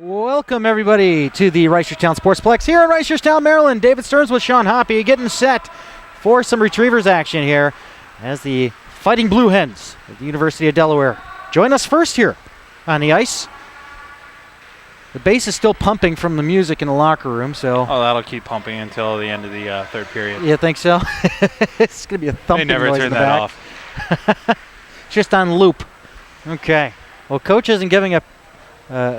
Welcome, everybody, to the Reisterstown Sportsplex here in Reisterstown, Maryland. David Stearns with Sean Hoppe getting set for some Retrievers action here as the Fighting Blue Hens at the University of Delaware join us first here on the ice. The bass is still pumping from the music in the locker room, so... Oh, that'll keep pumping until the end of the third period. You think so? It's going to be a thumping noise in the back. They never turn that off. Just on loop. Okay. Well, Coach isn't giving a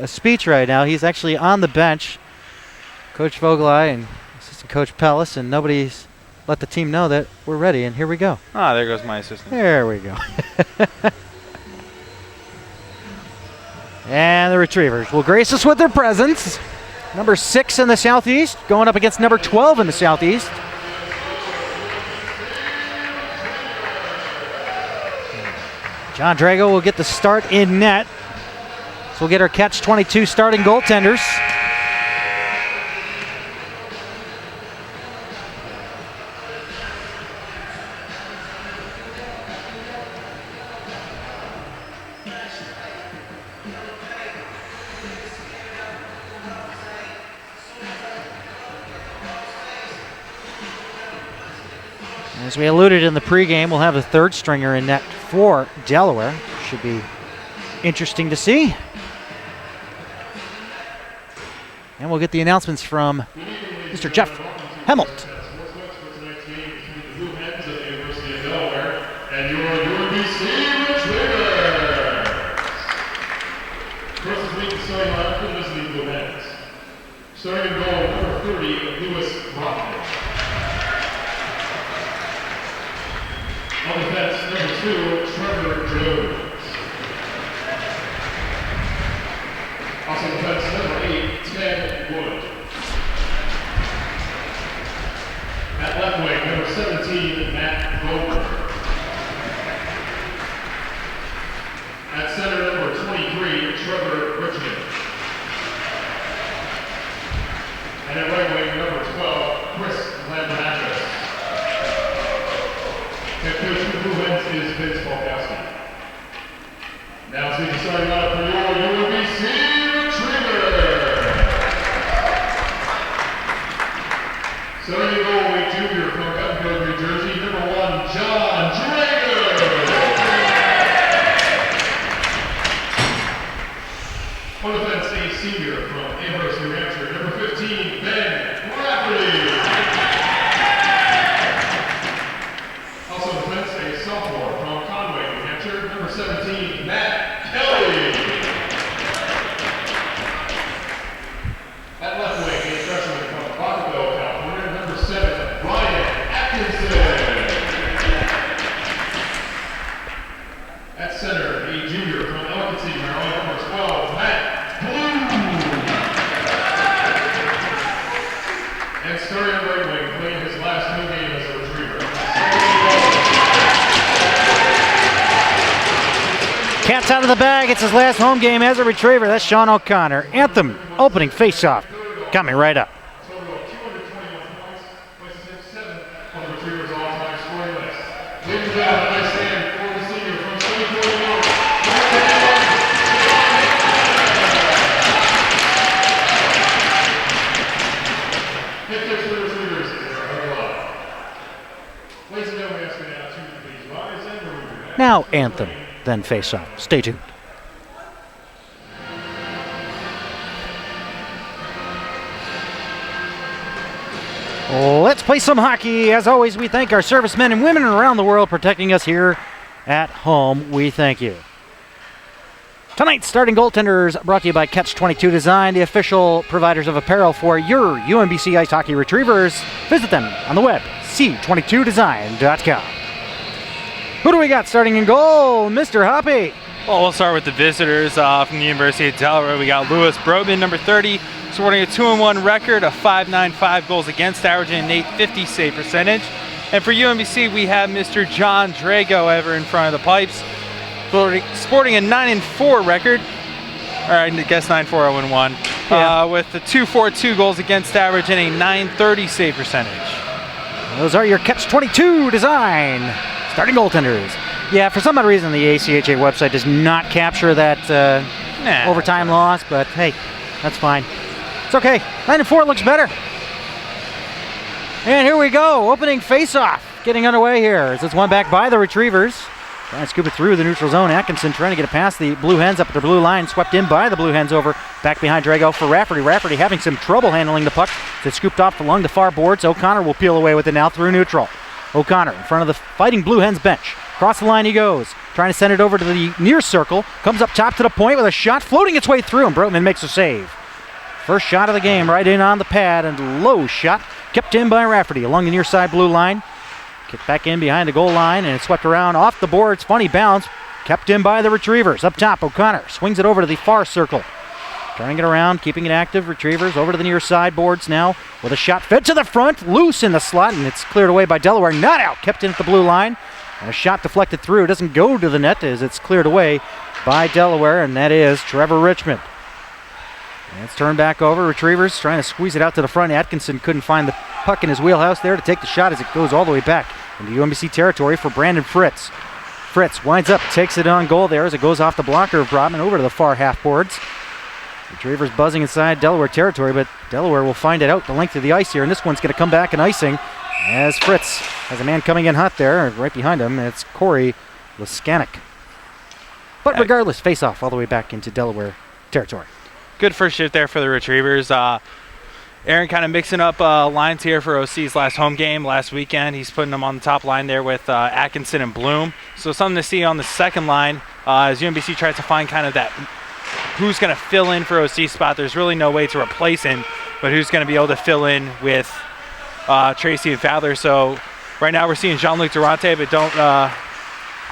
speech right now. He's actually on the bench. Coach Vogelai and Assistant Coach Pellis, and nobody's let the team know that we're ready, and here we go. Ah, there goes my assistant. There we go. And the Retrievers will grace us with their presence. Number 6 in the Southeast, going up against number 12 in the Southeast. John Drago will get the start in net. So we'll get our catch-22 starting goaltenders. As we alluded in the pregame, we'll have the third stringer in net for Delaware. Should be interesting to see. And we'll get the announcements from Mr. Jeff Hemmelt. And your UMBC Retriever. First this week, starting lineup for the University Blue Hens. Starting in goal, number 30, Lewis Hoppe. On defense, number 2, Trevor Jones. Also defense, number 8, Ted Wood. At left wing, number 17, Matt Goldberg. At center, number 23, Trevor Richmond. And at right wing, number 12, Chris Landmatras. Head coach of the Blue Hens is Vince Polkowski. Now it's the starting lineup for your UMBC Retriever. Starting in goal, Wade Jr. from Guttenberg, New Jersey, number 1, John Drago. On defense, a senior from Amherst, New Hampshire, number 15, Ben Rafferty. Also on defense, a sophomore from Conway, New Hampshire, number 17, Matt Kelly. At left wing, a freshman from Baltimore, California, number 7, Ryan Atkinson. At center, a junior from Ellicott City, Maryland, number 12, Matt Blue. And starting on right wing, playing his last home game as a Retriever. Cat's out of the bag. It's his last home game as a Retriever. That's Sean O'Connor. Anthem opening faceoff coming right up. Total of 221 points, places him 7th on the Retrievers' all-time scoring list. Ladies and gentlemen, I stand for the senior from Stony Point, New York. Head coach for the Retrievers is Eric Love. Ladies and gentlemen, I ask you now to please rise and remove your hats. Now Anthem, then faceoff. Stay tuned. Let's play some hockey. As always, we thank our servicemen and women around the world protecting us here at home. We thank you. Tonight's starting goaltenders brought to you by Catch-22 Design, the official providers of apparel for your UMBC Ice Hockey Retrievers. Visit them on the web, c22design.com. Who do we got starting in goal? Mr. Hoppe. Well, we'll start with the visitors from the University of Delaware. We got Lewis Broadman, number 30, sporting a 2-1 record, a .595 goals against average, and an .850 save percentage. And for UMBC, we have Mr. John Drago ever in front of the pipes, sporting a 9-4 record, or I guess 9-4-0-1, with the 242 goals against average and a .930 save percentage. Those are your Catch-22 Design starting goaltenders. Yeah, for some odd reason, the ACHA website does not capture that overtime loss, but hey, That's fine. It's okay. 9-4 looks better. And here we go. Opening face-off. Getting underway here as it's one back by the Retrievers. Trying to scoop it through the neutral zone. Atkinson trying to get it past the Blue Hens up at the blue line. Swept in by the Blue Hens over back behind Drago for Rafferty. Rafferty having some trouble handling the puck. It's scooped off along the far boards. O'Connor will peel away with it now through neutral. O'Connor in front of the fighting Blue Hens bench. Across the line he goes. Trying to send it over to the near circle. Comes up top to the point with a shot floating its way through, and Brotman makes a save. First shot of the game right in on the pad, and low shot kept in by Rafferty along the near side blue line. Kicked back in behind the goal line, and it swept around off the boards. Funny bounce. Kept in by the Retrievers. Up top, O'Connor swings it over to the far circle. Turning it around, keeping it active. Retrievers over to the near side boards now with a shot fed to the front. Loose in the slot, and it's cleared away by Delaware. Not out. Kept in at the blue line. And a shot deflected through. It doesn't go to the net as it's cleared away by Delaware, and that is Trevor Richmond. And it's turned back over. Retrievers trying to squeeze it out to the front. Atkinson couldn't find the puck in his wheelhouse there to take the shot as it goes all the way back into UMBC territory for Brandon Fritz. Fritz winds up, takes it on goal there as it goes off the blocker of Brotman over to the far half boards. Retrievers buzzing inside Delaware territory, but Delaware will find it out the length of the ice here, and this one's going to come back in icing as Fritz has a man coming in hot there right behind him. It's Corey Laskanik. But regardless, face off all the way back into Delaware territory. Good first shift there for the Retrievers. Aaron kind of mixing up lines here for OC's last home game last weekend. He's putting them on the top line there with Atkinson and Bloom. So something to see on the second line as UMBC tries to find kind of that who's going to fill in for OC's spot. There's really no way to replace him, but who's going to be able to fill in with Tracy and Fowler. So right now we're seeing Jean-Luc Durante, but don't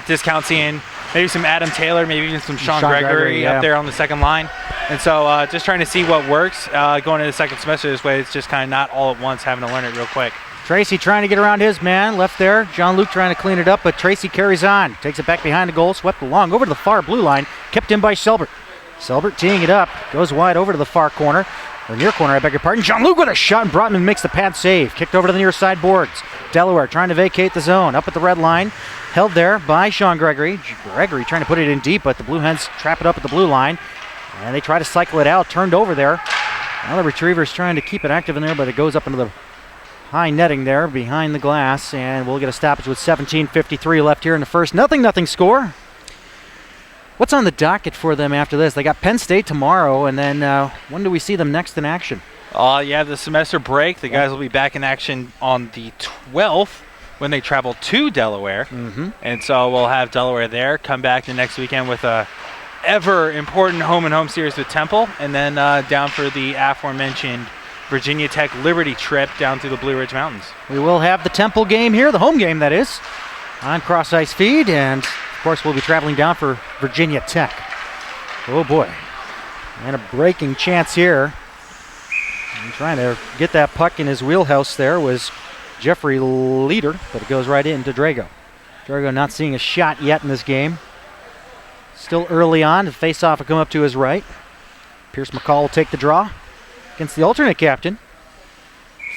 discount seeing maybe some Adam Taylor, maybe even some Sean Gregory up there on the second line. And so just trying to see what works going into the second semester this way. It's just kind of not all at once, having to learn it real quick. Tracy trying to get around his man, left there. Jean-Luc trying to clean it up, but Tracy carries on. Takes it back behind the goal, swept along over to the far blue line, kept in by Selbert. Selbert teeing it up, goes wide over to the far corner, or near corner, I beg your pardon. Jean-Luc with a shot, and Brotman makes the pad save. Kicked over to the near side boards. Delaware trying to vacate the zone, up at the red line. Held there by Sean Gregory. Gregory trying to put it in deep, but the Blue Hens trap it up at the blue line. And they try to cycle it out, turned over there. Now the Retrievers trying to keep it active in there, but it goes up into the high netting there behind the glass, and we'll get a stoppage with 17:53 left here in the first. 0-0 score. What's on the docket for them after this? They got Penn State tomorrow, and then when do we see them next in action? Yeah, the semester break. The guys will be back in action on the 12th when they travel to Delaware. And so we'll have Delaware there, come back the next weekend with a ever important home-and-home series with Temple, and then down for the aforementioned Virginia Tech Liberty trip down through the Blue Ridge Mountains. We will have the Temple game here, the home game that is, on cross-ice feed, and of course we'll be traveling down for Virginia Tech. Oh boy, and a breaking chance here. And trying to get that puck in his wheelhouse there was Jeffrey Leader, but it goes right into Drago. Drago not seeing a shot yet in this game. Still early on, the face-off will come up to his right. Pierce McCall will take the draw against the alternate captain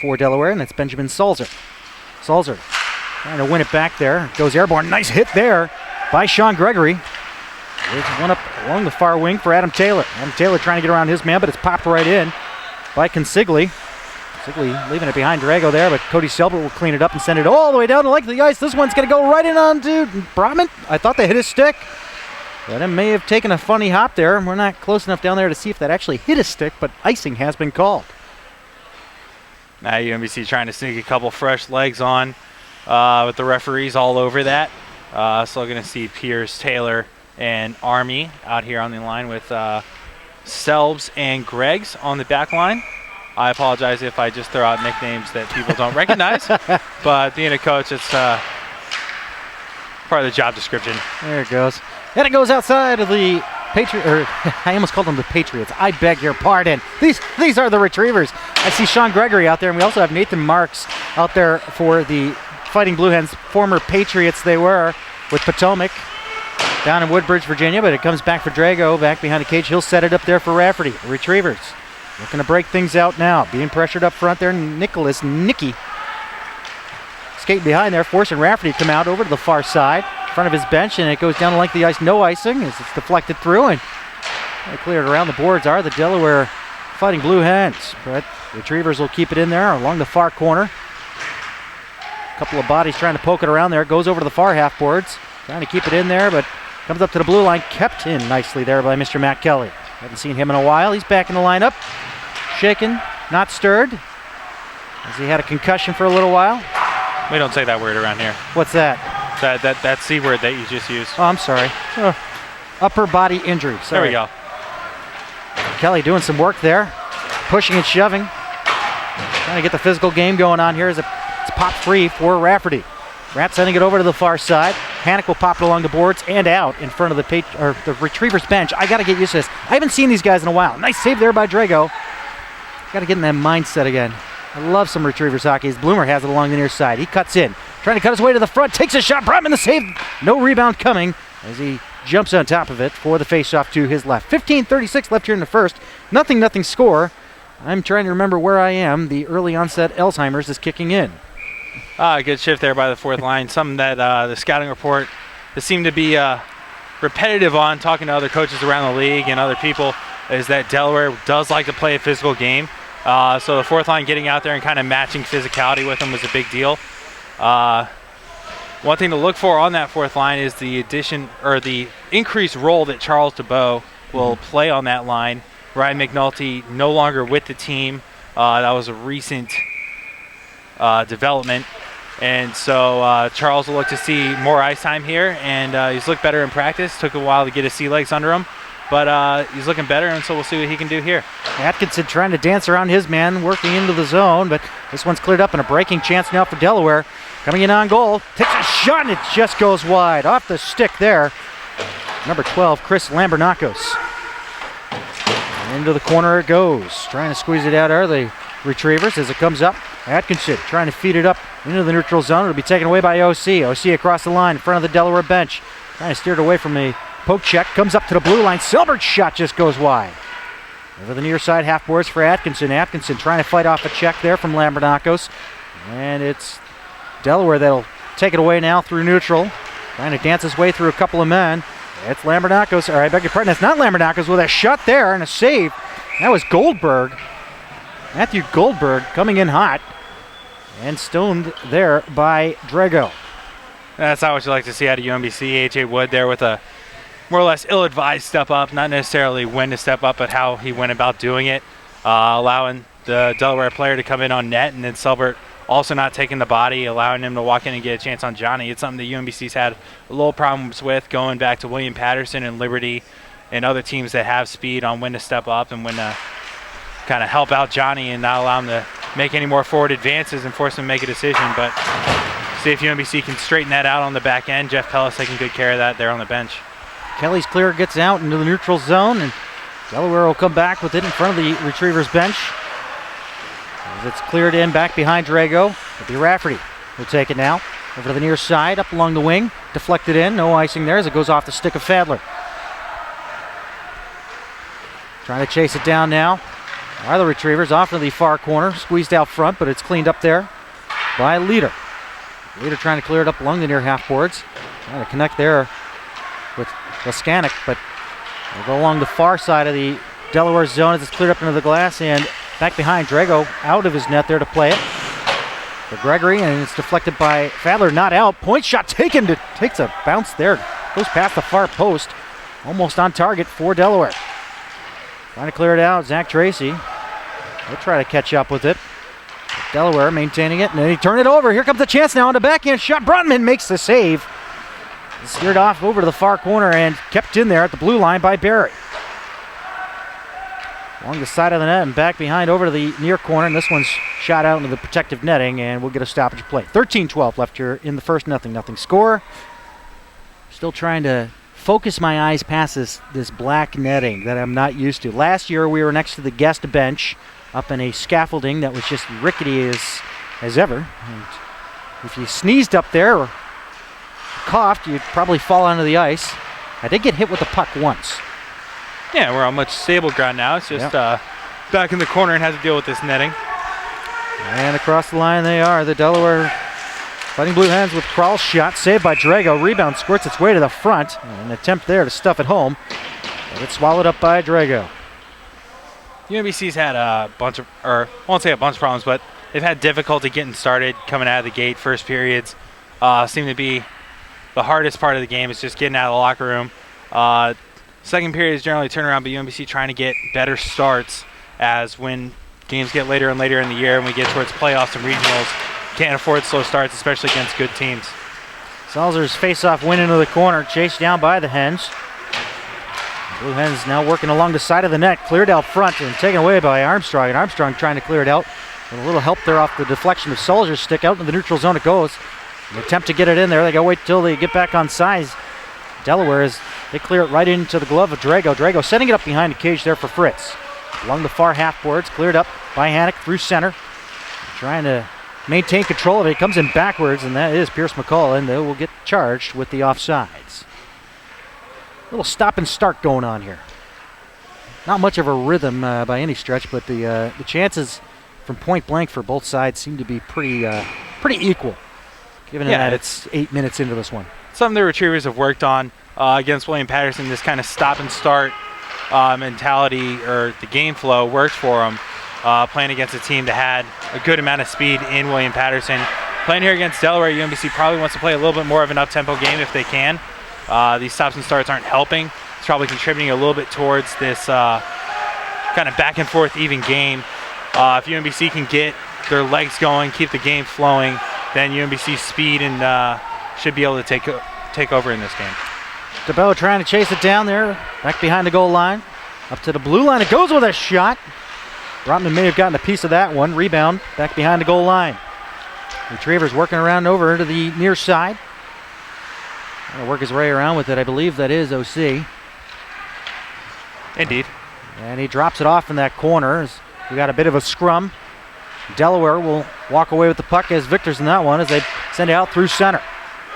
for Delaware, and that's Benjamin Salzer. Salzer trying to win it back there. Goes airborne. Nice hit there by Sean Gregory. There's one up along the far wing for Adam Taylor. Adam Taylor trying to get around his man, but it's popped right in by Consigli. Consigli leaving it behind Drago there, but Cody Selbert will clean it up and send it all the way down the length of the ice. This one's going to go right in on to Brotman. I thought they hit his stick. But it may have taken a funny hop there. We're not close enough down there to see if that actually hit his stick, but icing has been called. Now UMBC trying to sneak a couple fresh legs on with the referees all over that. Still going to see Pierce, Taylor, and Army out here on the line with Selbs and Greggs on the back line. I apologize if I just throw out nicknames that people don't recognize, but being a coach, it's part of the job description. There it goes. And it goes outside of the I almost called them the Patriots. I beg your pardon. These are the Retrievers. I see Sean Gregory out there, and we also have Nathan Marks out there for the Fighting Blue Hens, former Patriots they were, with Potomac down in Woodbridge, Virginia, but it comes back for Drago, back behind the cage. He'll set it up there for Rafferty. The Retrievers looking to break things out now. Being pressured up front there, Nicky skating behind there, forcing Rafferty to come out over to the far side, in front of his bench, and it goes down the length of the ice, no icing, as it's deflected through, and they cleared around the boards are the Delaware Fighting Blue Hens, but Retrievers will keep it in there along the far corner. A couple of bodies trying to poke it around there. Goes over to the far half boards, trying to keep it in there, but comes up to the blue line. Kept in nicely there by Mr. Matt Kelly. Haven't seen him in a while. He's back in the lineup. Shaken, not stirred, as he had a concussion for a little while. We don't say that word around here. What's that? That C word that you just used. Oh, I'm sorry. Upper body injury. Sorry. There we go. Kelly doing some work there, pushing and shoving, trying to get the physical game going on here as it's popped free for Rafferty. Rapp sending it over to the far side. Panic will pop it along the boards and out in front of the Retrievers bench. I got to get used to this. I haven't seen these guys in a while. Nice save there by Drago. Got to get in that mindset again. I love some Retrievers hockey as Bloomer has it along the near side. He cuts in, trying to cut his way to the front, takes a shot. Brotman the save. No rebound coming as he jumps on top of it for the faceoff to his left. 15:36 left here in the first. Nothing score. I'm trying to remember where I am. The early onset Alzheimer's is kicking in. Good shift there by the fourth line. Something that the scouting report seemed to be repetitive on, talking to other coaches around the league and other people, is that Delaware does like to play a physical game. So the fourth line getting out there and kind of matching physicality with them was a big deal. One thing to look for on that fourth line is the addition or the increased role that Charles DeBow will play on that line. Ryan McNulty no longer with the team. That was a recent development. And so Charles will look to see more ice time here, and he's looked better in practice. Took a while to get his sea legs under him, but he's looking better, and so we'll see what he can do here. Atkinson trying to dance around his man, working into the zone, but this one's cleared up, and a breaking chance now for Delaware. Coming in on goal, takes a shot, and it just goes wide. Off the stick there. Number 12, Chris Lambernakos. Into the corner it goes. Trying to squeeze it out are the Retrievers as it comes up. Atkinson trying to feed it up into the neutral zone. It'll be taken away by OC. OC across the line in front of the Delaware bench. Trying to steer it away from the poke check. Comes up to the blue line. Silbert's shot just goes wide. Over the near side, half boards for Atkinson. Atkinson trying to fight off a check there from Lambernakos. And it's Delaware that'll take it away now through neutral. Trying to dance his way through a couple of men. It's Lambernakos. I beg your pardon. It's not Lambernakos with a shot there and a save. That was Goldberg. Matthew Goldberg coming in hot and stoned there by Drago. That's not what you like to see out of UMBC. AJ Wood there with a more or less ill-advised step up. Not necessarily when to step up, but how he went about doing it. Allowing the Delaware player to come in on net, and then Silbert also not taking the body, allowing him to walk in and get a chance on Johnny. It's something that UMBC's had a little problems with, going back to William Patterson and Liberty and other teams that have speed on when to step up and when to kind of help out Johnny and not allow him to make any more forward advances and force him to make a decision. But see if UMBC can straighten that out on the back end. Jeff Pellis taking good care of that there on the bench. Kelly's clear, gets out into the neutral zone, and Delaware will come back with it in front of the Retrievers bench. As it's cleared in back behind Drago, it'll be Rafferty who'll take it now. Over to the near side, up along the wing, deflected in, no icing there as it goes off the stick of Fadler. Trying to chase it down now are the Retrievers off to the far corner, squeezed out front, but it's cleaned up there by Leader. Leader trying to clear it up along the near half boards. Trying to connect there with Laskanik, but they'll go along the far side of the Delaware zone as it's cleared up into the glass, and back behind Drago, out of his net there to play it for Gregory, and it's deflected by Fadler, not out. Point shot taken, takes a bounce there, goes past the far post, almost on target for Delaware. Trying to clear it out, Zach Tracy. They'll try to catch up with it. Delaware maintaining it, and then he turned it over. Here comes the chance now on the backhand shot. Brunman makes the save. Steered off over to the far corner and kept in there at the blue line by Barry. Along the side of the net and back behind over to the near corner, and this one's shot out into the protective netting, and we'll get a stoppage play. 13-12 left here in the first, nothing score. Still trying to focus my eyes past this black netting that I'm not used to. Last year we were next to the guest bench up in a scaffolding that was just rickety as ever. And if you sneezed up there or coughed, you'd probably fall onto the ice. I did get hit with the puck once. Yeah, we're on much stable ground now. It's just back in the corner and has to deal with this netting. And across the line they are. The Delaware Fighting Blue Hens with Kral's shot, saved by Drago. Rebound squirts its way to the front. An attempt there to stuff it home, but it's swallowed up by Drago. UMBC's had a bunch of, or I won't say a bunch of problems, but they've had difficulty getting started coming out of the gate. First periods seem to be the hardest part of the game. It's just getting out of the locker room. Second period is generally turnaround, but UMBC trying to get better starts as when games get later and later in the year and we get towards playoffs and regionals, can't afford slow starts, especially against good teams. Salzer's face-off win into the corner, chased down by the Hens. Blue Hens now working along the side of the net, cleared out front and taken away by Armstrong. And Armstrong trying to clear it out. With a little help there off the deflection of Salzer's stick. Out in the neutral zone it goes. An attempt to get it in there. They got to wait till they get back on size. Delaware, as they clear it right into the glove of Drago. Drago setting it up behind the cage there for Fritz. Along the far half boards, cleared up by Hannock through center. Trying to maintain control of it. He comes in backwards, and that is Pierce McCall, and they will get charged with the offsides. Little stop and start going on here. Not much of a rhythm by any stretch, but the chances from point blank for both sides seem to be pretty equal, given that it's 8 minutes into this one. Something the Retrievers have worked on against William Patterson, this kind of stop and start mentality, or the game flow worked for them. Playing against a team that had a good amount of speed in William Patterson. Playing here against Delaware, UMBC probably wants to play a little bit more of an up-tempo game if they can. These stops and starts aren't helping. It's probably contributing a little bit towards this kind of back and forth even game. If UMBC can get their legs going, keep the game flowing, then UMBC's speed and should be able to take over in this game. DeBow trying to chase it down there, back behind the goal line. Up to the blue line, it goes with a shot. Brotman may have gotten a piece of that one. Rebound back behind the goal line. Retrievers working around over to the near side. Gonna work his way around with it. I believe that is OC. Indeed. And he drops it off in that corner. We got a bit of a scrum. Delaware will walk away with the puck as victors in that one as they send it out through center.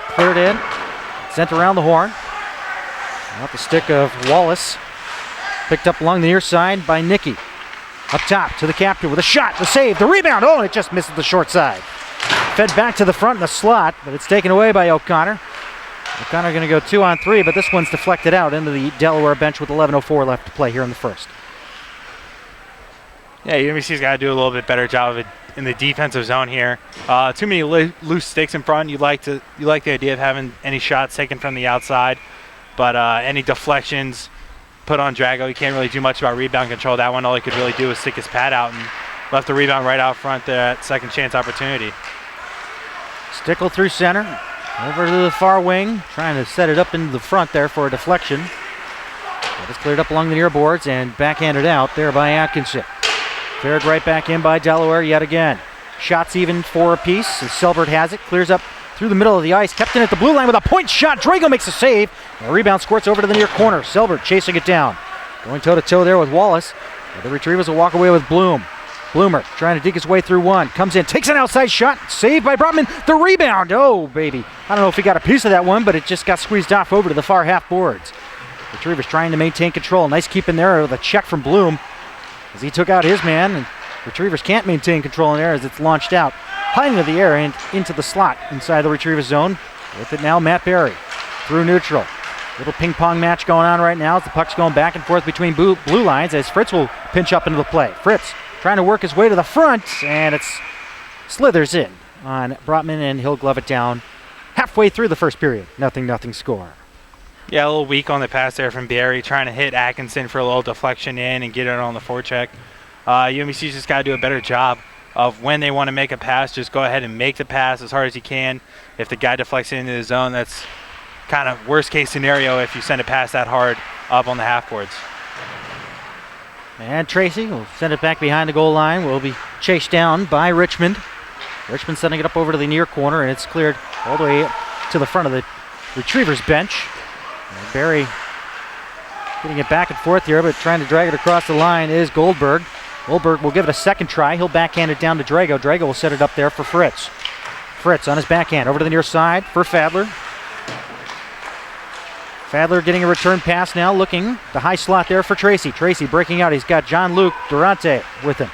Cleared in. Sent around the horn. Off the stick of Wallace. Picked up along the near side by Nicky. Up top to the captain with a shot, the save, the rebound. Oh, it just misses the short side. Fed back to the front in the slot, but it's taken away by O'Connor. O'Connor going to go 2-on-3, but this one's deflected out into the Delaware bench with 11:04 left to play here in the first. Yeah, UMBC's got to do a little bit better job of it in the defensive zone here. Too many loose sticks in front. You like the idea of having any shots taken from the outside, but any deflections put on Drago. He can't really do much about rebound control. That one, all he could really do was stick his pad out and left the rebound right out front there at second chance opportunity. Stickle through center, over to the far wing, trying to set it up into the front there for a deflection. But it's cleared up along the near boards and backhanded out there by Atkinson. Cleared right back in by Delaware yet again. Shots even 4 apiece as Selbert has it, clears up through the middle of the ice, kept in at the blue line with a point shot. Drago makes a save. The rebound squirts over to the near corner. Selbert chasing it down. Going toe-to-toe there with Wallace. The Retrievers will walk away with Bloom. Bloomer trying to dig his way through one. Comes in, takes an outside shot. Saved by Brotman. The rebound. Oh, baby. I don't know if he got a piece of that one, but it just got squeezed off over to the far half boards. Retrievers trying to maintain control. Nice keep in there with a check from Bloom as he took out his man. And Retrievers can't maintain control in there as it's launched out high into the air and into the slot inside the Retrievers zone. With it now, Matt Berry through neutral. Little ping pong match going on right now as the puck's going back and forth between blue lines as Fritz will pinch up into the play. Fritz trying to work his way to the front, and it's slithers in on Brotman, and he'll glove it down halfway through the first period. 0-0 score. Yeah, a little weak on the pass there from Berry, trying to hit Atkinson for a little deflection in and get it on the forecheck. UMBC's just got to do a better job of when they want to make a pass, just go ahead and make the pass as hard as you can. If the guy deflects it into the zone, that's kind of worst case scenario if you send a pass that hard up on the half boards. And Tracy will send it back behind the goal line. Will be chased down by Richmond. Richmond sending it up over to the near corner, and it's cleared all the way to the front of the Retrievers bench. And Barry getting it back and forth here, but trying to drag it across the line is Goldberg. Goldberg will give it a second try. He'll backhand it down to Drago. Drago will set it up there for Fritz. Fritz on his backhand over to the near side for Fadler. Fadler getting a return pass now, looking the high slot there for Tracy. Tracy breaking out. He's got John-Luc Durante with him.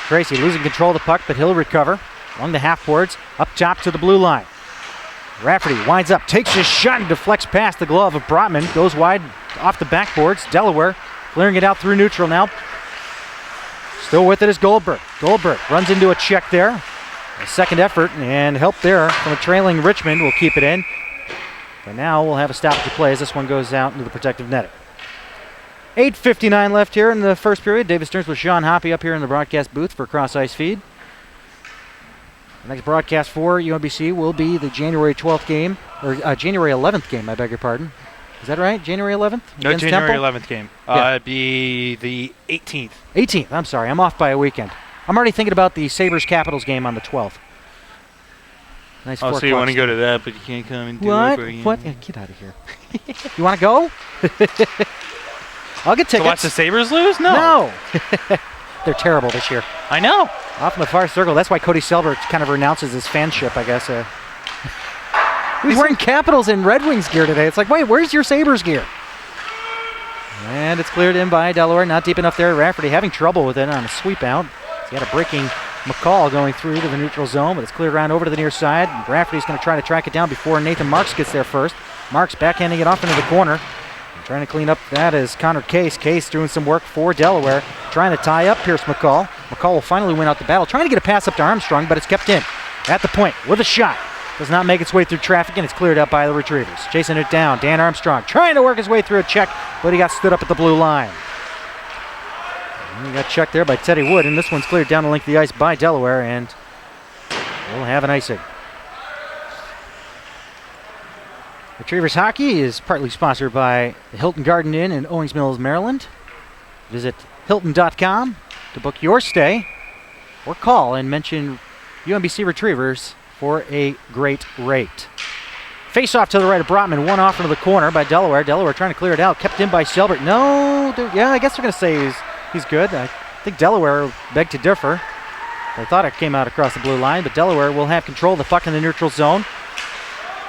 Tracy losing control of the puck, but he'll recover along the half boards, up top to the blue line. Rafferty winds up, takes his shot and deflects past the glove of Brotman. Goes wide off the backboards. Delaware clearing it out through neutral now. Still with it is Goldberg. Goldberg runs into a check there. A second effort and help there from a trailing Richmond will keep it in. But now we'll have a stoppage of play as this one goes out into the protective netting. 8:59 left here in the first period. David Stearns with Sean Hoppe up here in the broadcast booth for Cross Ice Feed. The next broadcast for UMBC will be the January 12th game, or January 11th game, I beg your pardon. Is that right? January 11th? No, against January Temple? 11th game. Yeah. It'd be the 18th. 18th, I'm sorry. I'm off by a weekend. I'm already thinking about the Sabres-Capitals game on the 12th. Nice Oh, 4 so you o'clock want to start. go to that, but you can't come and do What? it. What? Yeah, get out of here. You want to go? I'll get To tickets. watch the Sabres lose? No. No. They're terrible this year. I know. Off in the far circle. That's why Cody Selber kind of renounces his fanship, I guess. He's wearing Capitals and Red Wings gear today. It's like, wait, where's your Sabres gear? And it's cleared in by Delaware. Not deep enough there. Rafferty having trouble with it on a sweep out. He had a breaking McCall going through to the neutral zone, but it's cleared around over to the near side. And Rafferty's going to try to track it down before Nathan Marks gets there first. Marks backhanding it off into the corner. And trying to clean up that is Connor Case. Case doing some work for Delaware. Trying to tie up Pierce McCall. McCall will finally win out the battle. Trying to get a pass up to Armstrong, but it's kept in. At the point with a shot. Does not make its way through traffic, and it's cleared up by the Retrievers. Chasing it down, Dan Armstrong trying to work his way through a check, but he got stood up at the blue line. And he got checked there by Teddy Wood, and this one's cleared down the length of the ice by Delaware, and we'll have an icing. Retrievers Hockey is partly sponsored by the Hilton Garden Inn in Owings Mills, Maryland. Visit Hilton.com to book your stay, or call and mention UMBC Retrievers for a great rate. Face off to the right of Brotman, one off into the corner by Delaware. Delaware trying to clear it out, kept in by Selbert. No, yeah, I guess they're going to say he's good. I think Delaware begged to differ. They thought it came out across the blue line, but Delaware will have control of the puck in the neutral zone.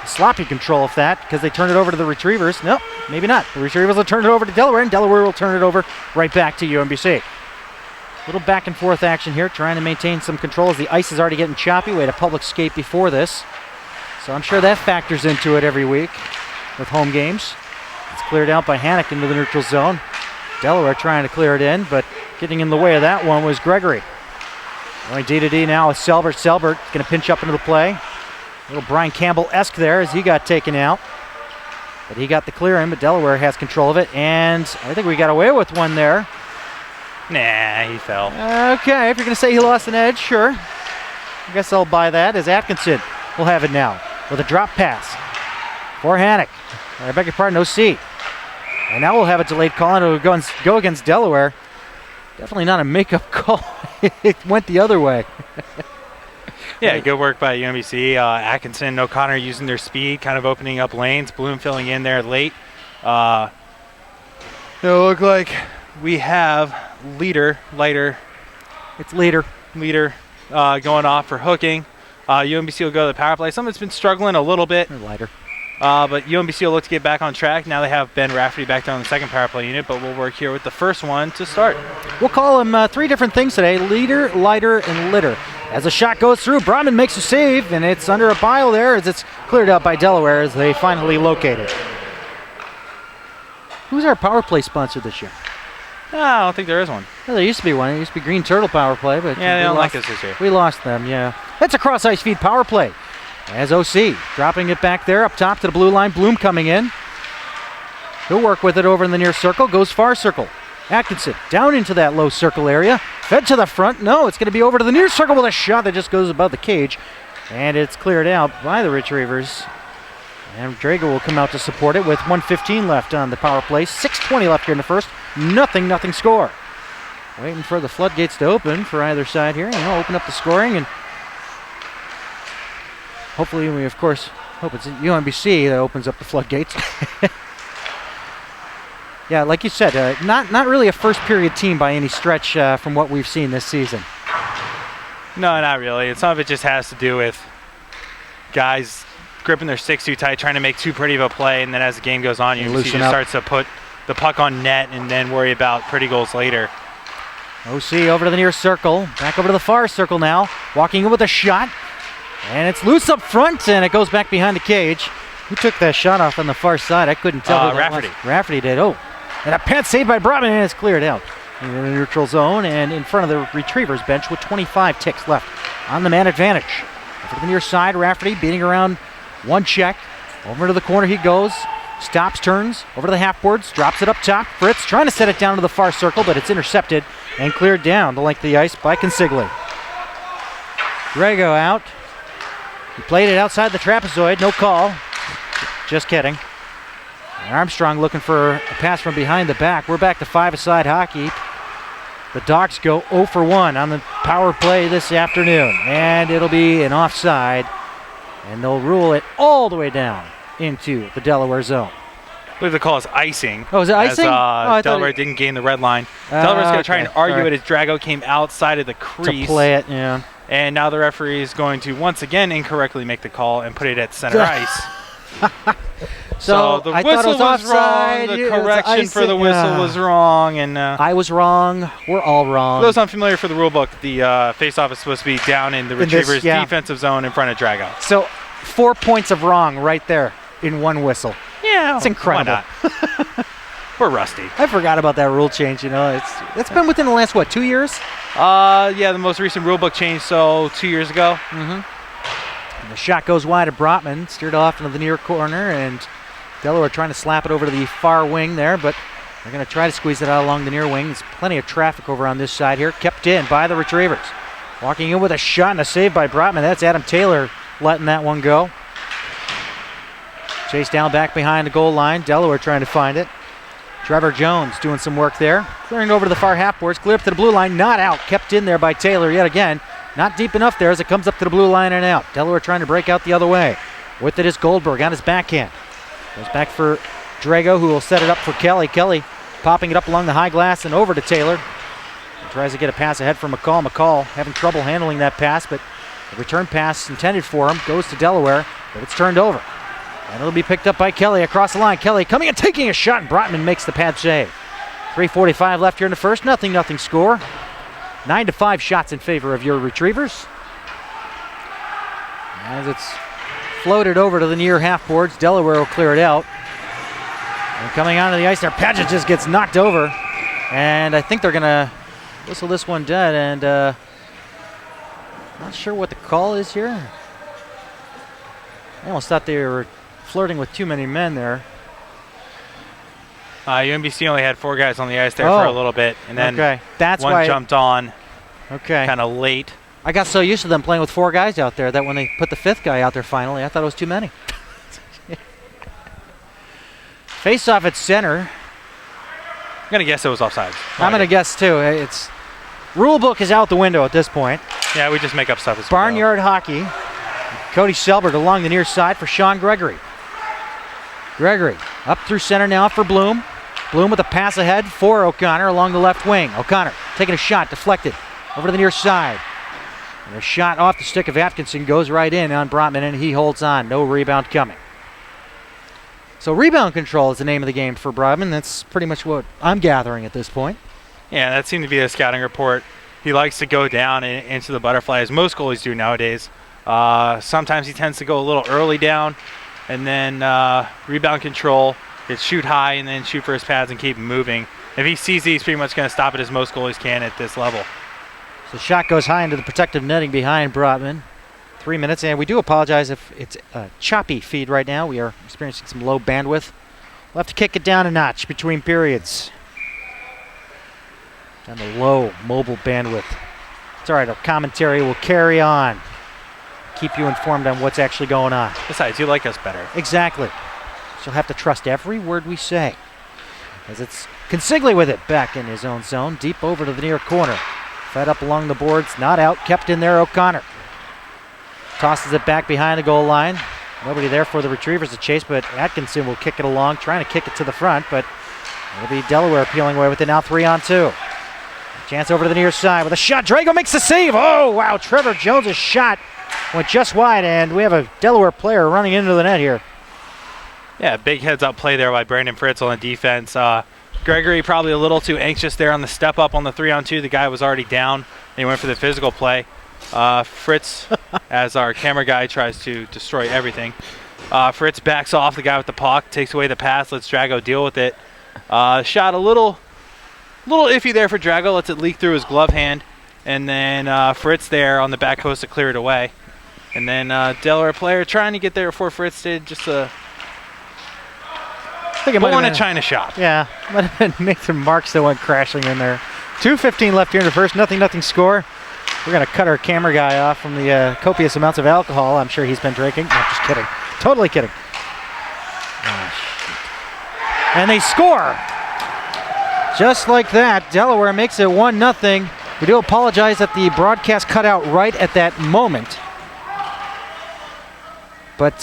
Sloppy control of that because they turn it over to the Retrievers. Nope, maybe not. The Retrievers will turn it over to Delaware, and Delaware will turn it over right back to UMBC. Little back and forth action here, trying to maintain some control as the ice is already getting choppy. We had a public skate before this, so I'm sure that factors into it every week with home games. It's cleared out by Hannock into the neutral zone. Delaware trying to clear it in, but getting in the way of that one was Gregory. Going D-to-D now with Selbert. Selbert going to pinch up into the play. A little Brian Campbell-esque there as he got taken out. But he got the clear in, but Delaware has control of it, and I think we got away with one there. Nah, he fell. Okay, if you're going to say he lost an edge, sure. I guess I'll buy that as Atkinson will have it now with a drop pass for Hannock. I beg your pardon, OC. And now we'll have a delayed call, and it'll go against Delaware. Definitely not a makeup call. It went the other way. Yeah, good work by UMBC. Atkinson, O'Connor using their speed, kind of opening up lanes. Bloom filling in there late. It'll look like we have leader It's leader. going off for hooking. UMBC will go to the power play. Something that's been struggling a little bit, Or lighter. but UMBC will look to get back on track. Now they have Ben Rafferty back down in the second power play unit, but we'll work here with the first one to start. We'll call him 3 different things today: leader, lighter, and litter. As the shot goes through, Brahman makes a save, and it's under a pile there as it's cleared out by Delaware as they finally locate it. Who's our power play sponsor this year? I don't think there is one. Well, there used to be one. It used to be Green Turtle Power Play, but Yeah, they we don't lost- like us this year. We lost them, yeah. That's a cross ice feed power play. As OC dropping it back there up top to the blue line. Bloom coming in. He'll work with it over in the near circle. Goes far circle. Atkinson down into that low circle area. Fed to the front. No, it's going to be over to the near circle with a shot that just goes above the cage. And it's cleared out by the Retrievers. And Drago will come out to support it with 1:15 left on the power play. 6:20 left here in the first. Nothing score. Waiting for the floodgates to open for either side here. Open up the scoring, and hopefully we, of course, hope it's UMBC that opens up the floodgates. Yeah, like you said, not really a first period team by any stretch from what we've seen this season. No, not really. Some of it just has to do with guys gripping their sticks too tight, trying to make too pretty of a play, and then as the game goes on, UMBC just starts to put the puck on net and then worry about pretty goals later. OC over to the near circle, back over to the far circle now, walking in with a shot, and it's loose up front, and it goes back behind the cage. Who took that shot off on the far side? I couldn't tell. Who that Rafferty. was. Rafferty did. Oh, and a pant saved by Brotman, and it's cleared out. in the neutral zone and in front of the retrievers bench with 25 ticks left on the man advantage. Over to the near side, Rafferty beating around one check. Over to the corner he goes. Stops, turns, over to the half boards, drops it up top. Fritz trying to set it down to the far circle, but it's intercepted and cleared down the length of the ice by Consigli. Drago out. He played it outside the trapezoid, no call. Just kidding. Armstrong looking for a pass from behind the back. We're back to five-a-side hockey. The Dogs go 0 for 1 on the power play this afternoon, and it'll be an offside, and they'll rule it all the way down into the Delaware zone. I believe the call is icing. Oh, is it icing? As, Delaware didn't gain the red line. Delaware's going to try and argue it as Drago came outside of the crease. To play it, yeah. And now the referee is going to once again incorrectly make the call and put it at center ice. So the whistle was wrong. The correction for the whistle was wrong, and I was wrong. We're all wrong. For those unfamiliar for the rule book, the face-off is supposed to be down in the retriever's defensive zone in front of Drago. So 4 points of wrong right there in one whistle. Yeah, it's incredible. Why not? We're rusty. I forgot about that rule change. You know, it's been within the last 2 years? Yeah, the most recent rule book change, so 2 years ago. Mm-hmm. And the shot goes wide of Brotman, steered off into the near corner, and Delaware trying to slap it over to the far wing there, but they're going to try to squeeze it out along the near wing. There's plenty of traffic over on this side here, kept in by the retrievers. Walking in with a shot and a save by Brotman. That's Adam Taylor letting that one go. Chase down back behind the goal line. Delaware trying to find it. Trevor Jones doing some work there. Clearing over to the far half boards. Clear up to the blue line. Not out. Kept in there by Taylor yet again. Not deep enough there as it comes up to the blue line and out. Delaware trying to break out the other way. With it is Goldberg on his backhand. Goes back for Drago, who will set it up for Kelly. Kelly popping it up along the high glass and over to Taylor. He tries to get a pass ahead from McCall. McCall having trouble handling that pass, but the return pass intended for him goes to Delaware, but it's turned over. And it'll be picked up by Kelly across the line. Kelly coming and taking a shot, and Brotman makes the pad save. 3:45 left here in the first. Nothing score. 9-5 shots in favor of your Retrievers. As it's floated over to the near half boards, Delaware will clear it out. And coming onto the ice there, Padgett just gets knocked over. And I think they're going to whistle this one dead. And not sure what the call is here. I almost thought they were flirting with too many men there. UMBC only had 4 guys on the ice there for a little bit, and then that's one jumped on kind of late. I got so used to them playing with 4 guys out there that when they put the 5th guy out there finally, I thought it was too many. Face off at center. I'm going to guess it was offsides. I'm going to guess too. It's rule book is out the window at this point. Yeah, we just make up stuff as Barnyard hockey. Cody Selbert along the near side for Sean Gregory. Gregory up through center now for Bloom. Bloom with a pass ahead for O'Connor along the left wing. O'Connor taking a shot, deflected over to the near side. And a shot off the stick of Atkinson goes right in on Brotman, and he holds on. No rebound coming. So rebound control is the name of the game for Brotman. That's pretty much what I'm gathering at this point. Yeah, that seemed to be a scouting report. He likes to go down into the butterfly, as most goalies do nowadays. Sometimes he tends to go a little early down, and then rebound control, is shoot high and then shoot for his pads and keep him moving. If he sees he's pretty much going to stop it as most goalies can at this level. So the shot goes high into the protective netting behind Brotman. 3 minutes, and we do apologize if it's a choppy feed right now. We are experiencing some low bandwidth. We'll have to kick it down a notch between periods. Down the low mobile bandwidth. It's all right, our commentary will carry on. Keep you informed on what's actually going on. Besides, you like us better. Exactly. So you'll have to trust every word we say. As it's Consigli with it, back in his own zone, deep over to the near corner. Fed up along the boards, not out, kept in there, O'Connor. Tosses it back behind the goal line. Nobody there for the Retrievers to chase, but Atkinson will kick it along, trying to kick it to the front, but it'll be Delaware peeling away with it now 3-on-2. Chance over to the near side with a shot. Drago makes the save. Oh, wow, Trevor Jones' shot went just wide, and we have a Delaware player running into the net here. Yeah, big heads-up play there by Brandon Fritz on the defense. Gregory probably a little too anxious there on the step-up on the 3-on-2. The guy was already down. He went for the physical play. Fritz, as our camera guy, tries to destroy everything. Fritz backs off the guy with the puck, takes away the pass, lets Drago deal with it. Shot a little little iffy there for Drago. Lets it leak through his glove hand. And then Fritz there on the back post to clear it away. And then Delaware player trying to get there before Fritz did. Just a going to China shop. Yeah, might have been Nathan Marks that went crashing in there. 2:15 left here in the first. Nothing score. We're going to cut our camera guy off from the copious amounts of alcohol I'm sure he's been drinking. No, just kidding. Totally kidding. And they score. Just like that, Delaware makes it 1-0. We do apologize that the broadcast cut out right at that moment. But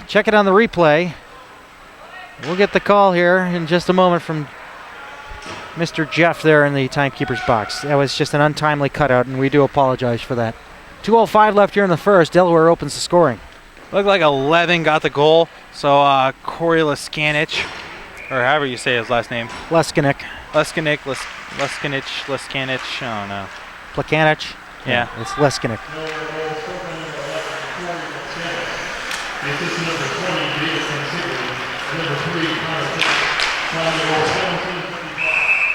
check it on the replay. We'll get the call here in just a moment from Mr. Jeff there in the timekeeper's box. That was just an untimely cutout, and we do apologize for that. 2:05 left here in the first. Delaware opens the scoring. Looked like 11 got the goal. So Corey Leskanich, or however you say his last name. Leskanich. Leskanich. I don't know. Plekanich. Yeah. It's Leskanich.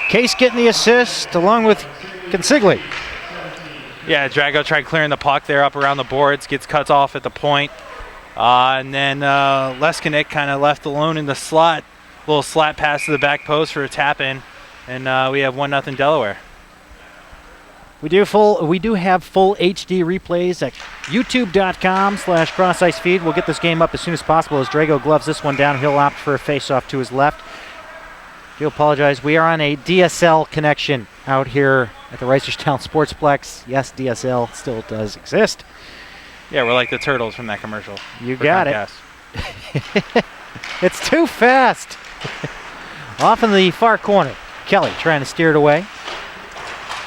Case getting the assist along with Consigli. Yeah, Drago tried clearing the puck there up around the boards, gets cut off at the point. And then Leskanich kind of left alone in the slot. Little slat pass to the back post for a tap in. And we have 1-0 Delaware. We do have full HD replays at youtube.com/cross-ice feed. We'll get this game up as soon as possible as Drago gloves this one down. He'll opt for a face-off to his left. I do apologize. We are on a DSL connection out here at the Reisterstown Sportsplex. Yes, DSL still does exist. Yeah, we're like the turtles from that commercial. You got it. It's too fast. Off in the far corner. Kelly trying to steer it away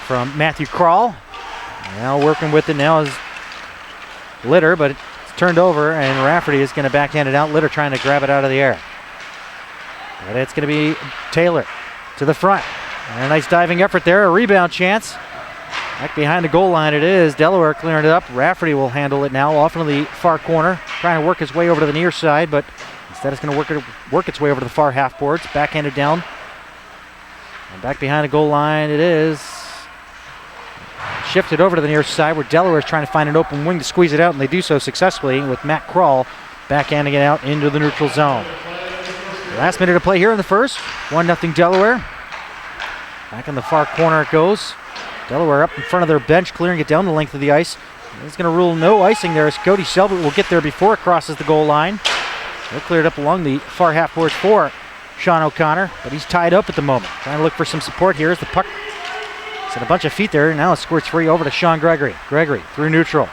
from Matthew Kroll. Now working with it now is Litter, but it's turned over, and Rafferty is going to backhand it out. Litter trying to grab it out of the air. But it's going to be Taylor to the front. And a nice diving effort there, a rebound chance. Back behind the goal line it is. Delaware clearing it up. Rafferty will handle it now off into the far corner, trying to work his way over to the near side, but instead it's going to work its way over to the far half boards. Backhanded down. And back behind the goal line it is. Shifted over to the near side where Delaware is trying to find an open wing to squeeze it out, and they do so successfully with Matt Kroll backhanding it out into the neutral zone. Last minute of play here in the first. 1-0 Delaware. Back in the far corner it goes. Delaware up in front of their bench, clearing it down the length of the ice. He's going to rule no icing there as Cody Selbert will get there before it crosses the goal line. They'll clear it up along the far half boards for Sean O'Connor, but he's tied up at the moment. Trying to look for some support here as the puck set a bunch of feet there. Now it squirts free over to Sean Gregory. Gregory through neutral.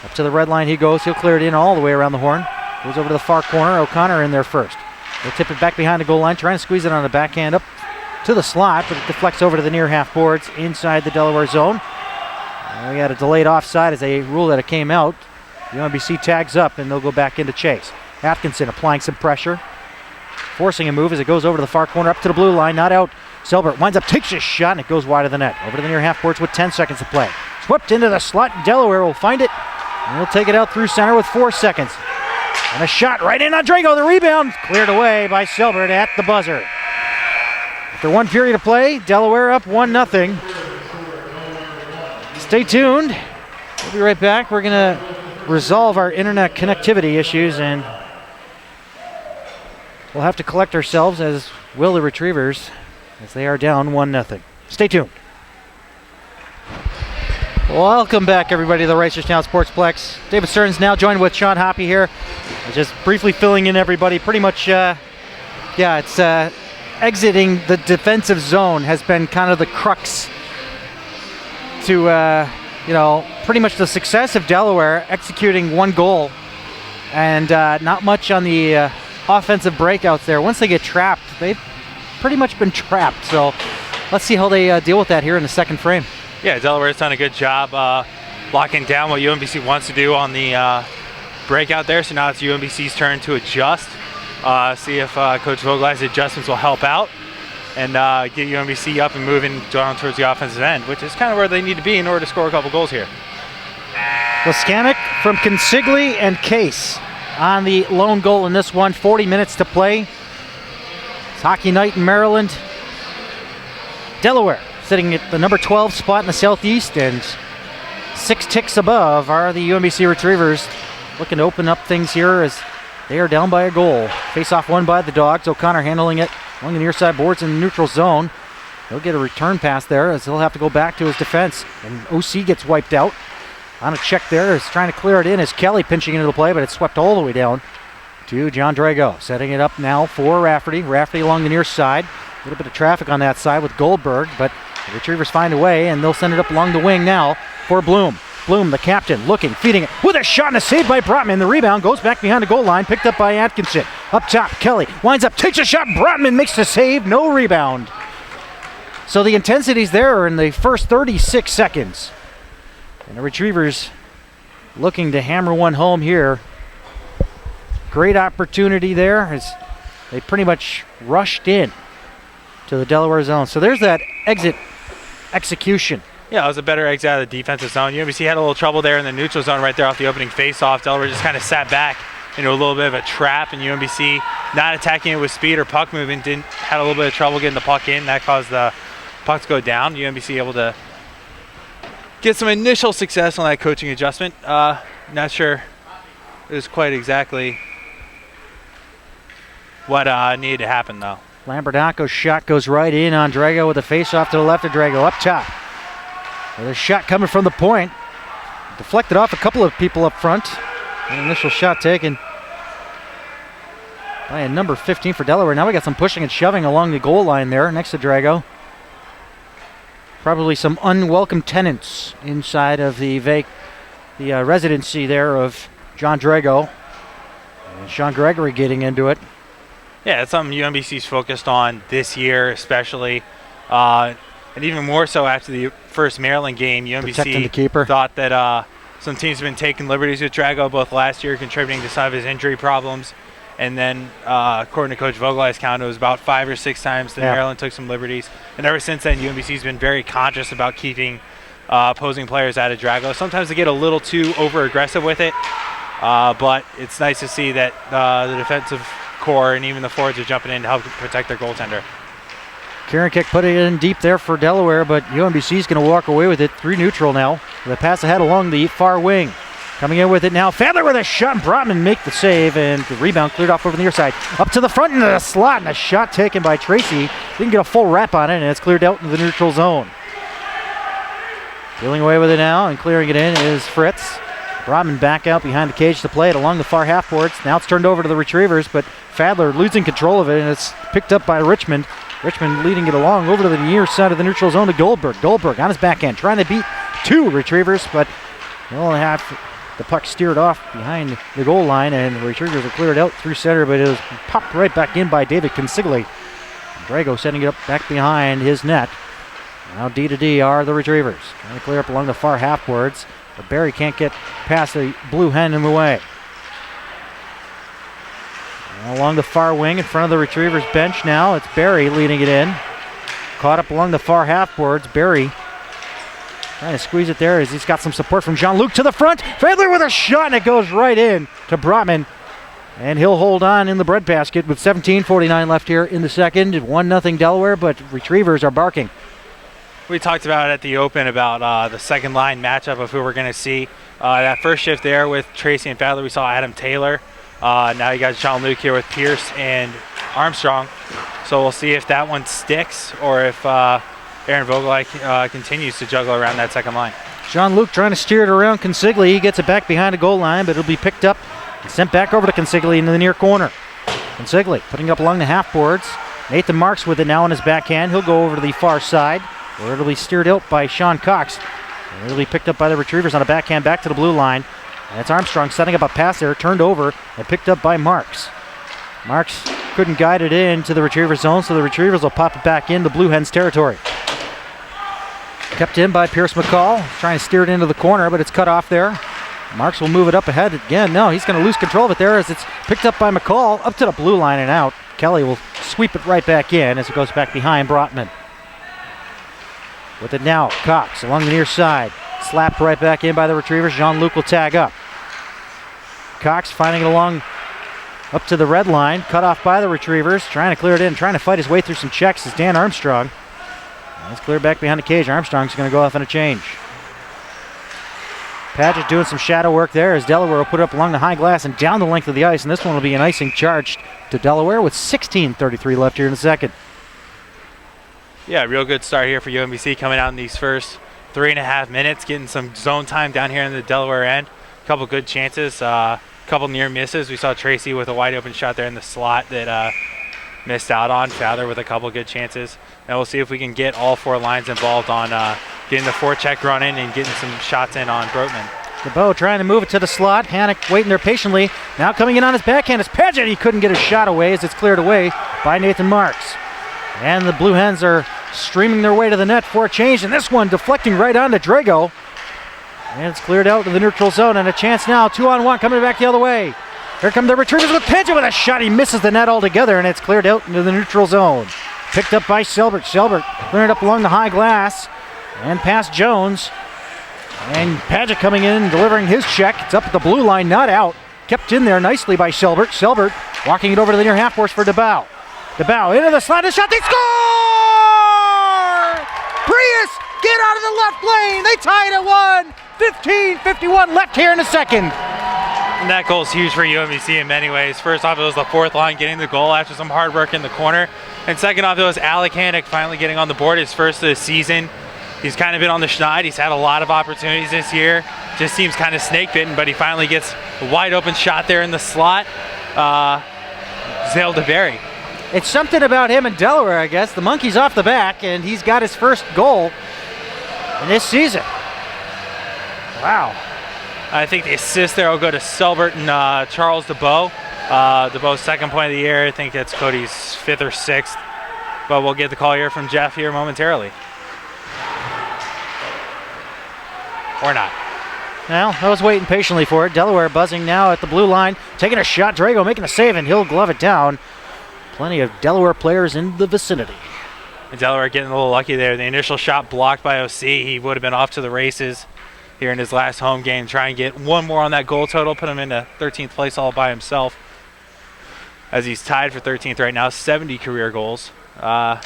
Up to the red line he goes. He'll clear it in all the way around the horn. Goes over to the far corner. O'Connor in there first. They'll tip it back behind the goal line, trying to squeeze it on the backhand up to the slot, but it deflects over to the near half boards inside the Delaware zone. We got a delayed offside as they rule that it came out. The UMBC tags up and they'll go back into chase. Atkinson applying some pressure, forcing a move as it goes over to the far corner up to the blue line, not out. Selbert winds up, takes a shot, and it goes wide of the net. Over to the near half boards with 10 seconds to play. Swept into the slot. Delaware will find it, and he'll take it out through center with 4 seconds. And a shot right in on Drago. The rebound cleared away by Selbert at the buzzer. After 1 period of play, Delaware up 1-0. Stay tuned. We'll be right back. We're going to resolve our internet connectivity issues, and we'll have to collect ourselves, as will the Retrievers, as they are down 1-0. Stay tuned. Welcome back, everybody, to the Reisterstown Sportsplex. David Stearns now joined with Sean Hoppe here. Just briefly filling in everybody. Pretty much, it's exiting the defensive zone has been kind of the crux to, pretty much the success of Delaware executing 1 goal and not much on the offensive breakouts there. Once they get trapped, they've pretty much been trapped. So let's see how they deal with that here in the second frame. Yeah, Delaware's done a good job locking down what UMBC wants to do on the breakout there. So now it's UMBC's turn to adjust. See if Coach Vogel's adjustments will help out and get UMBC up and moving down towards the offensive end, which is kind of where they need to be in order to score a couple goals here. Leskanich from Consigli and Case on the lone goal in this one. 40 minutes to play. It's hockey night in Maryland. Delaware sitting at the number 12 spot in the Southeast, and 6 ticks above are the UMBC Retrievers, looking to open up things here as they are down by a goal. Face-off won by the Dogs. O'Connor handling it along the near side boards in the neutral zone. He'll get a return pass there as he'll have to go back to his defense, and OC gets wiped out. On a check there is trying to clear it in as Kelly pinching into the play, but it's swept all the way down to John Drago. Setting it up now for Rafferty. Rafferty along the near side. A little bit of traffic on that side with Goldberg, but the Retrievers find a way, and they'll send it up along the wing now for Bloom. Bloom, the captain, looking, feeding it with a shot and a save by Brotman. The rebound goes back behind the goal line, picked up by Atkinson. Up top, Kelly winds up, takes a shot. Brotman makes the save, no rebound. So the intensity's there in the first 36 seconds. And the Retrievers looking to hammer one home here. Great opportunity there as they pretty much rushed in to the Delaware zone. So there's that exit execution. Yeah, it was a better exit out of the defensive zone. UMBC had a little trouble there in the neutral zone right there off the opening face-off. Delaware just kind of sat back into a little bit of a trap, and UMBC not attacking it with speed or puck movement had a little bit of trouble getting the puck in. That caused the puck to go down. UMBC able to get some initial success on that coaching adjustment. Not sure it was quite exactly what needed to happen, though. Lamberdaco's shot goes right in on Drago with a face-off to the left of Drago. Up top. With a shot coming from the point. Deflected off a couple of people up front. An initial shot taken by a number 15 for Delaware. Now we got some pushing and shoving along the goal line there next to Drago. Probably some unwelcome tenants inside of the residency there of John Drago. And Sean Gregory getting into it. Yeah, it's something UMBC's focused on this year especially. And even more so after the first Maryland game, UMBC thought that some teams have been taking liberties with Drago, both last year contributing to some of his injury problems, and then according to Coach Vogel's count, it was about 5 or 6 times that Maryland took some liberties. And ever since then, UMBC's been very conscious about keeping opposing players out of Drago. Sometimes they get a little too over-aggressive with it, but it's nice to see that the defensive core and even the forwards are jumping in to help protect their goaltender. Kieran Kick put it in deep there for Delaware, but UMBC's going to walk away with it. 3 neutral now. The pass ahead along the far wing. Coming in with it now. Fadler with a shot. Brotman make the save, and the rebound cleared off over the near side. Up to the front into the slot, and a shot taken by Tracy. Didn't get a full wrap on it, and it's cleared out into the neutral zone. Dealing away with it now and clearing it in is Fritz. Brotman back out behind the cage to play it along the far half boards. Now it's turned over to the Retrievers, but Fadler losing control of it, and it's picked up by Richmond. Richmond leading it along over to the near side of the neutral zone to Goldberg. Goldberg on his backhand, trying to beat 2 Retrievers, but they'll have the puck steered off behind the goal line, and the Retrievers are cleared out through center, but it was popped right back in by David Consigli. Drago setting it up back behind his net. Now D to D are the Retrievers. Trying to clear up along the far half boards, but Barry can't get past the blue hen in the way. Along the far wing in front of the Retrievers bench now, it's Barry leading it in. Caught up along the far half boards. Barry trying to squeeze it there as he's got some support from Jean-Luc to the front. Fadler with a shot, and it goes right in to Brotman. And he'll hold on in the breadbasket with 17:49 left here in the second. 1-0 Delaware, but Retrievers are barking. We talked about it at the Open about the second line matchup of who we're going to see. That first shift there with Tracy and Fadler, we saw Adam Taylor. Now you got Jean-Luc here with Pierce and Armstrong. So we'll see if that one sticks or if Aaron Vogel continues to juggle around that second line. Jean-Luc trying to steer it around Consigli. He gets it back behind the goal line, but it'll be picked up and sent back over to Consigli into the near corner. Consigli putting up along the half boards. Nathan Marks with it now on his backhand. He'll go over to the far side, where it'll be steered out by Sean Cox. And it'll be picked up by the Retrievers on a backhand back to the blue line. And it's Armstrong setting up a pass there, turned over and picked up by Marks. Marks couldn't guide it in to the Retrievers zone, so the Retrievers will pop it back in the Blue Hens territory. Kept in by Pierce McCall, trying to steer it into the corner, but it's cut off there. Marks will move it up ahead again. No, he's going to lose control of it there as it's picked up by McCall, up to the blue line and out. Kelly will sweep it right back in as it goes back behind Brotman. With it now, Cox along the near side. Slapped right back in by the Retrievers. Jean-Luc will tag up. Cox finding it along up to the red line. Cut off by the Retrievers. Trying to clear it in. Trying to fight his way through some checks is Dan Armstrong. That's cleared back behind the cage. Armstrong's going to go off on a change. Paget doing some shadow work there as Delaware will put it up along the high glass and down the length of the ice, and this one will be an icing charge to Delaware with 16:33 left here in the second. Yeah, real good start here for UMBC coming out in these first 3.5 minutes, getting some zone time down here in the Delaware end. A couple good chances, a couple near misses. We saw Tracy with a wide open shot there in the slot that missed out on. Fowler with a couple good chances. And we'll see if we can get all 4 lines involved on getting the forecheck running and getting some shots in on Brotman. DeBow trying to move it to the slot. Hannock waiting there patiently. Now coming in on his backhand is Paget. He couldn't get a shot away as it's cleared away by Nathan Marks. And the Blue Hens are streaming their way to the net for a change, and this one deflecting right onto Drago. And it's cleared out to the neutral zone, and a chance now, 2-on-1 coming back the other way. Here come the retrievers with Paget with a shot. He misses the net altogether, and it's cleared out into the neutral zone. Picked up by Selbert. Selbert clearing it up along the high glass and past Jones. And Paget coming in and delivering his check. It's up at the blue line, not out. Kept in there nicely by Selbert. Selbert walking it over to the near half force for DeBow. DeBow into the slot, the shot, they score! Prius, get out of the left lane. They tie it at 1. 15:51 left here in the second. And that goal is huge for UMBC in many ways. First off, it was the 4th line getting the goal after some hard work in the corner. And second off, it was Alec Hannock finally getting on the board, his first of the season. He's kind of been on the schneid. He's had a lot of opportunities this year. Just seems kind of snake bitten, but he finally gets a wide open shot there in the slot. Zale DeBerry. It's something about him in Delaware, I guess. The monkey's off the back, and he's got his first goal in this season. Wow. I think the assist there will go to Selbert and Charles DeBow. DeBow's second point of the year. I think that's Cody's 5th or 6th. But we'll get the call here from Jeff here momentarily. Or not. Well, I was waiting patiently for it. Delaware buzzing now at the blue line. Taking a shot. Drago making a save, and he'll glove it down. Plenty of Delaware players in the vicinity. And Delaware getting a little lucky there. The initial shot blocked by OC. He would have been off to the races here in his last home game. Try and get one more on that goal total. Put him into 13th place all by himself. As he's tied for 13th right now. 70 career goals. Not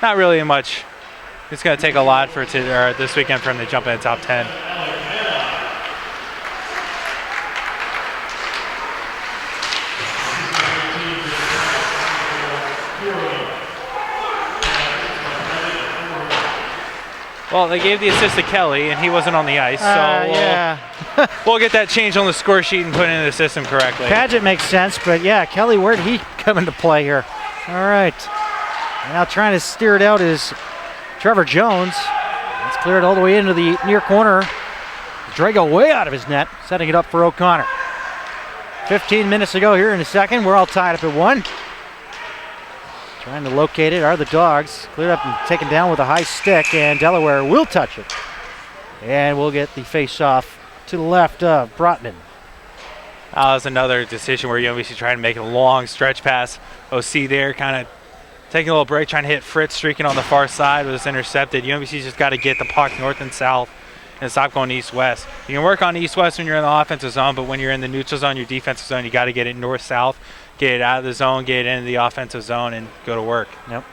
really much. It's going to take a lot for this weekend for him to jump in the top 10. Well, they gave the assist to Kelly, and he wasn't on the ice, so yeah. we'll get that changed on the score sheet and put it in the system correctly. Paget makes sense, but yeah, Kelly, where'd he come into play here? All right. Now trying to steer it out is Trevor Jones. It's cleared all the way into the near corner. Drago way out of his net, setting it up for O'Connor. 15 minutes to go here in the second. We're all tied up at 1. Trying to locate it are the Dogs. Cleared up and taken down with a high stick, and Delaware will touch it. And we'll get the face-off to the left of Brotman. That's another decision where UMBC trying to make a long stretch pass. OC there kind of taking a little break, trying to hit Fritz, streaking on the far side, was intercepted. UMBC's just got to get the puck north and south and stop going east-west. You can work on east-west when you're in the offensive zone, but when you're in the neutral zone, your defensive zone, you got to get it north-south, get it out of the zone, get it into the offensive zone, and go to work. Yep.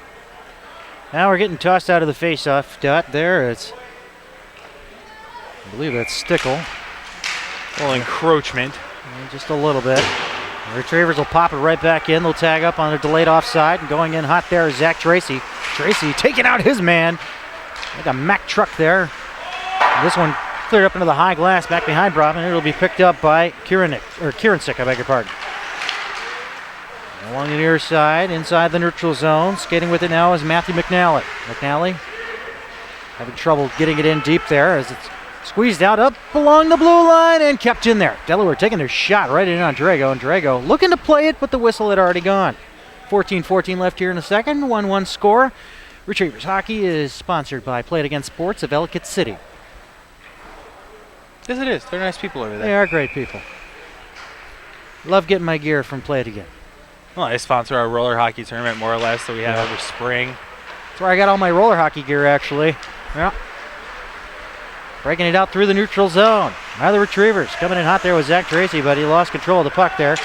Now we're getting tossed out of the face-off dot there. It's, I believe that's Stickle. A little encroachment. Just a little bit. The Retrievers will pop it right back in. They'll tag up on a delayed offside, and going in hot there is Zach Tracy. Tracy taking out his man. Like a Mack truck there. And this one cleared up into the high glass back behind Brotman. It'll be picked up by Kieransick, I beg your pardon. Along the near side, inside the neutral zone. Skating with it now is Matthew McNally. McNally having trouble getting it in deep there as it's squeezed out up along the blue line and kept in there. Delaware taking their shot right in on Drago, and Drago looking to play it, but the whistle had already gone. 14-14 left here in the second, 1-1 score. Retrievers Hockey is sponsored by Play It Again Sports of Ellicott City. Yes, it is. They're nice people over there. They are great people. Love getting my gear from Play It Again. Well, they sponsor our roller hockey tournament more or less that we have over spring. That's where I got all my roller hockey gear, actually. Yeah. Breaking it out through the neutral zone. Now the Retrievers coming in hot there with Zach Tracy, but he lost control of the puck there.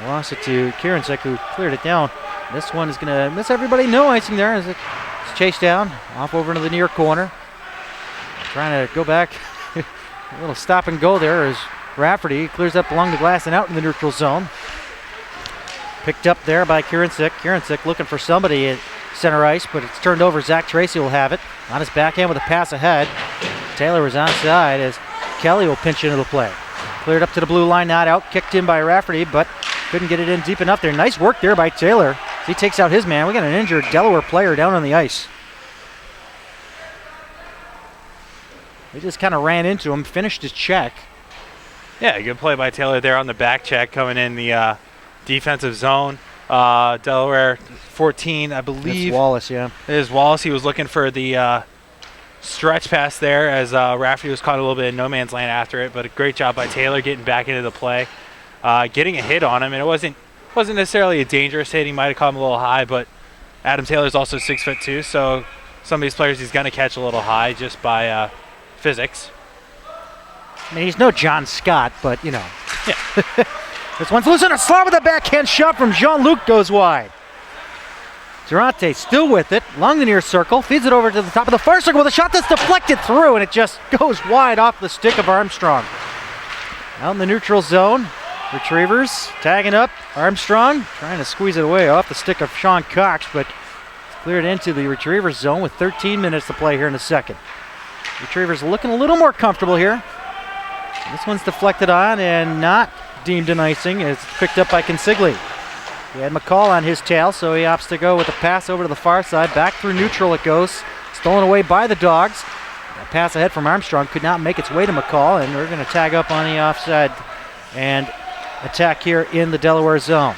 Lost it to Kieransick, who cleared it down. This one is going to miss everybody. No icing there as it It's chased down, off over into the near corner. Trying to go back. A little stop and go there as Rafferty clears up along the glass and out in the neutral zone. Picked up there by Kieranczyk. Kieranczyk looking for somebody at center ice, but it's turned over. Zach Tracy will have it. On his backhand with a pass ahead. Taylor was onside as Kelly will pinch into the play. Cleared up to the blue line, not out. Kicked in by Rafferty, but couldn't get it in deep enough there. Nice work there by Taylor. He takes out his man. We got an injured Delaware player down on the ice. They just kind of ran into him, finished his check. Yeah, good play by Taylor there on the back check coming in the defensive zone. Delaware 14, I believe. That's Wallace, yeah. It is Wallace. He was looking for the stretch pass there as Rafferty was caught a little bit in no man's land after it, but a great job by Taylor getting back into the play. Getting a hit on him, and it wasn't necessarily a dangerous hit. He might have caught him a little high, but Adam Taylor's also 6'2", so some of these players he's going to catch a little high just by physics. I mean, he's no John Scott, but, you know. Yeah. This one's loose on a slot with a backhand shot from Jean-Luc goes wide. Durante still with it, along the near circle, feeds it over to the top of the far circle with a shot that's deflected through, and it just goes wide off the stick of Armstrong. Out in the neutral zone, Retrievers tagging up. Armstrong trying to squeeze it away off the stick of Sean Cox, but it's cleared into the Retrievers zone with 13 minutes to play here in the second. Retrievers looking a little more comfortable here. This one's deflected on and not deemed an icing. It's picked up by Consigli. He had McCall on his tail, so he opts to go with the pass over to the far side. Back through neutral it goes. Stolen away by the Dogs. That pass ahead from Armstrong could not make its way to McCall, and we're going to tag up on the offside and attack here in the Delaware zone.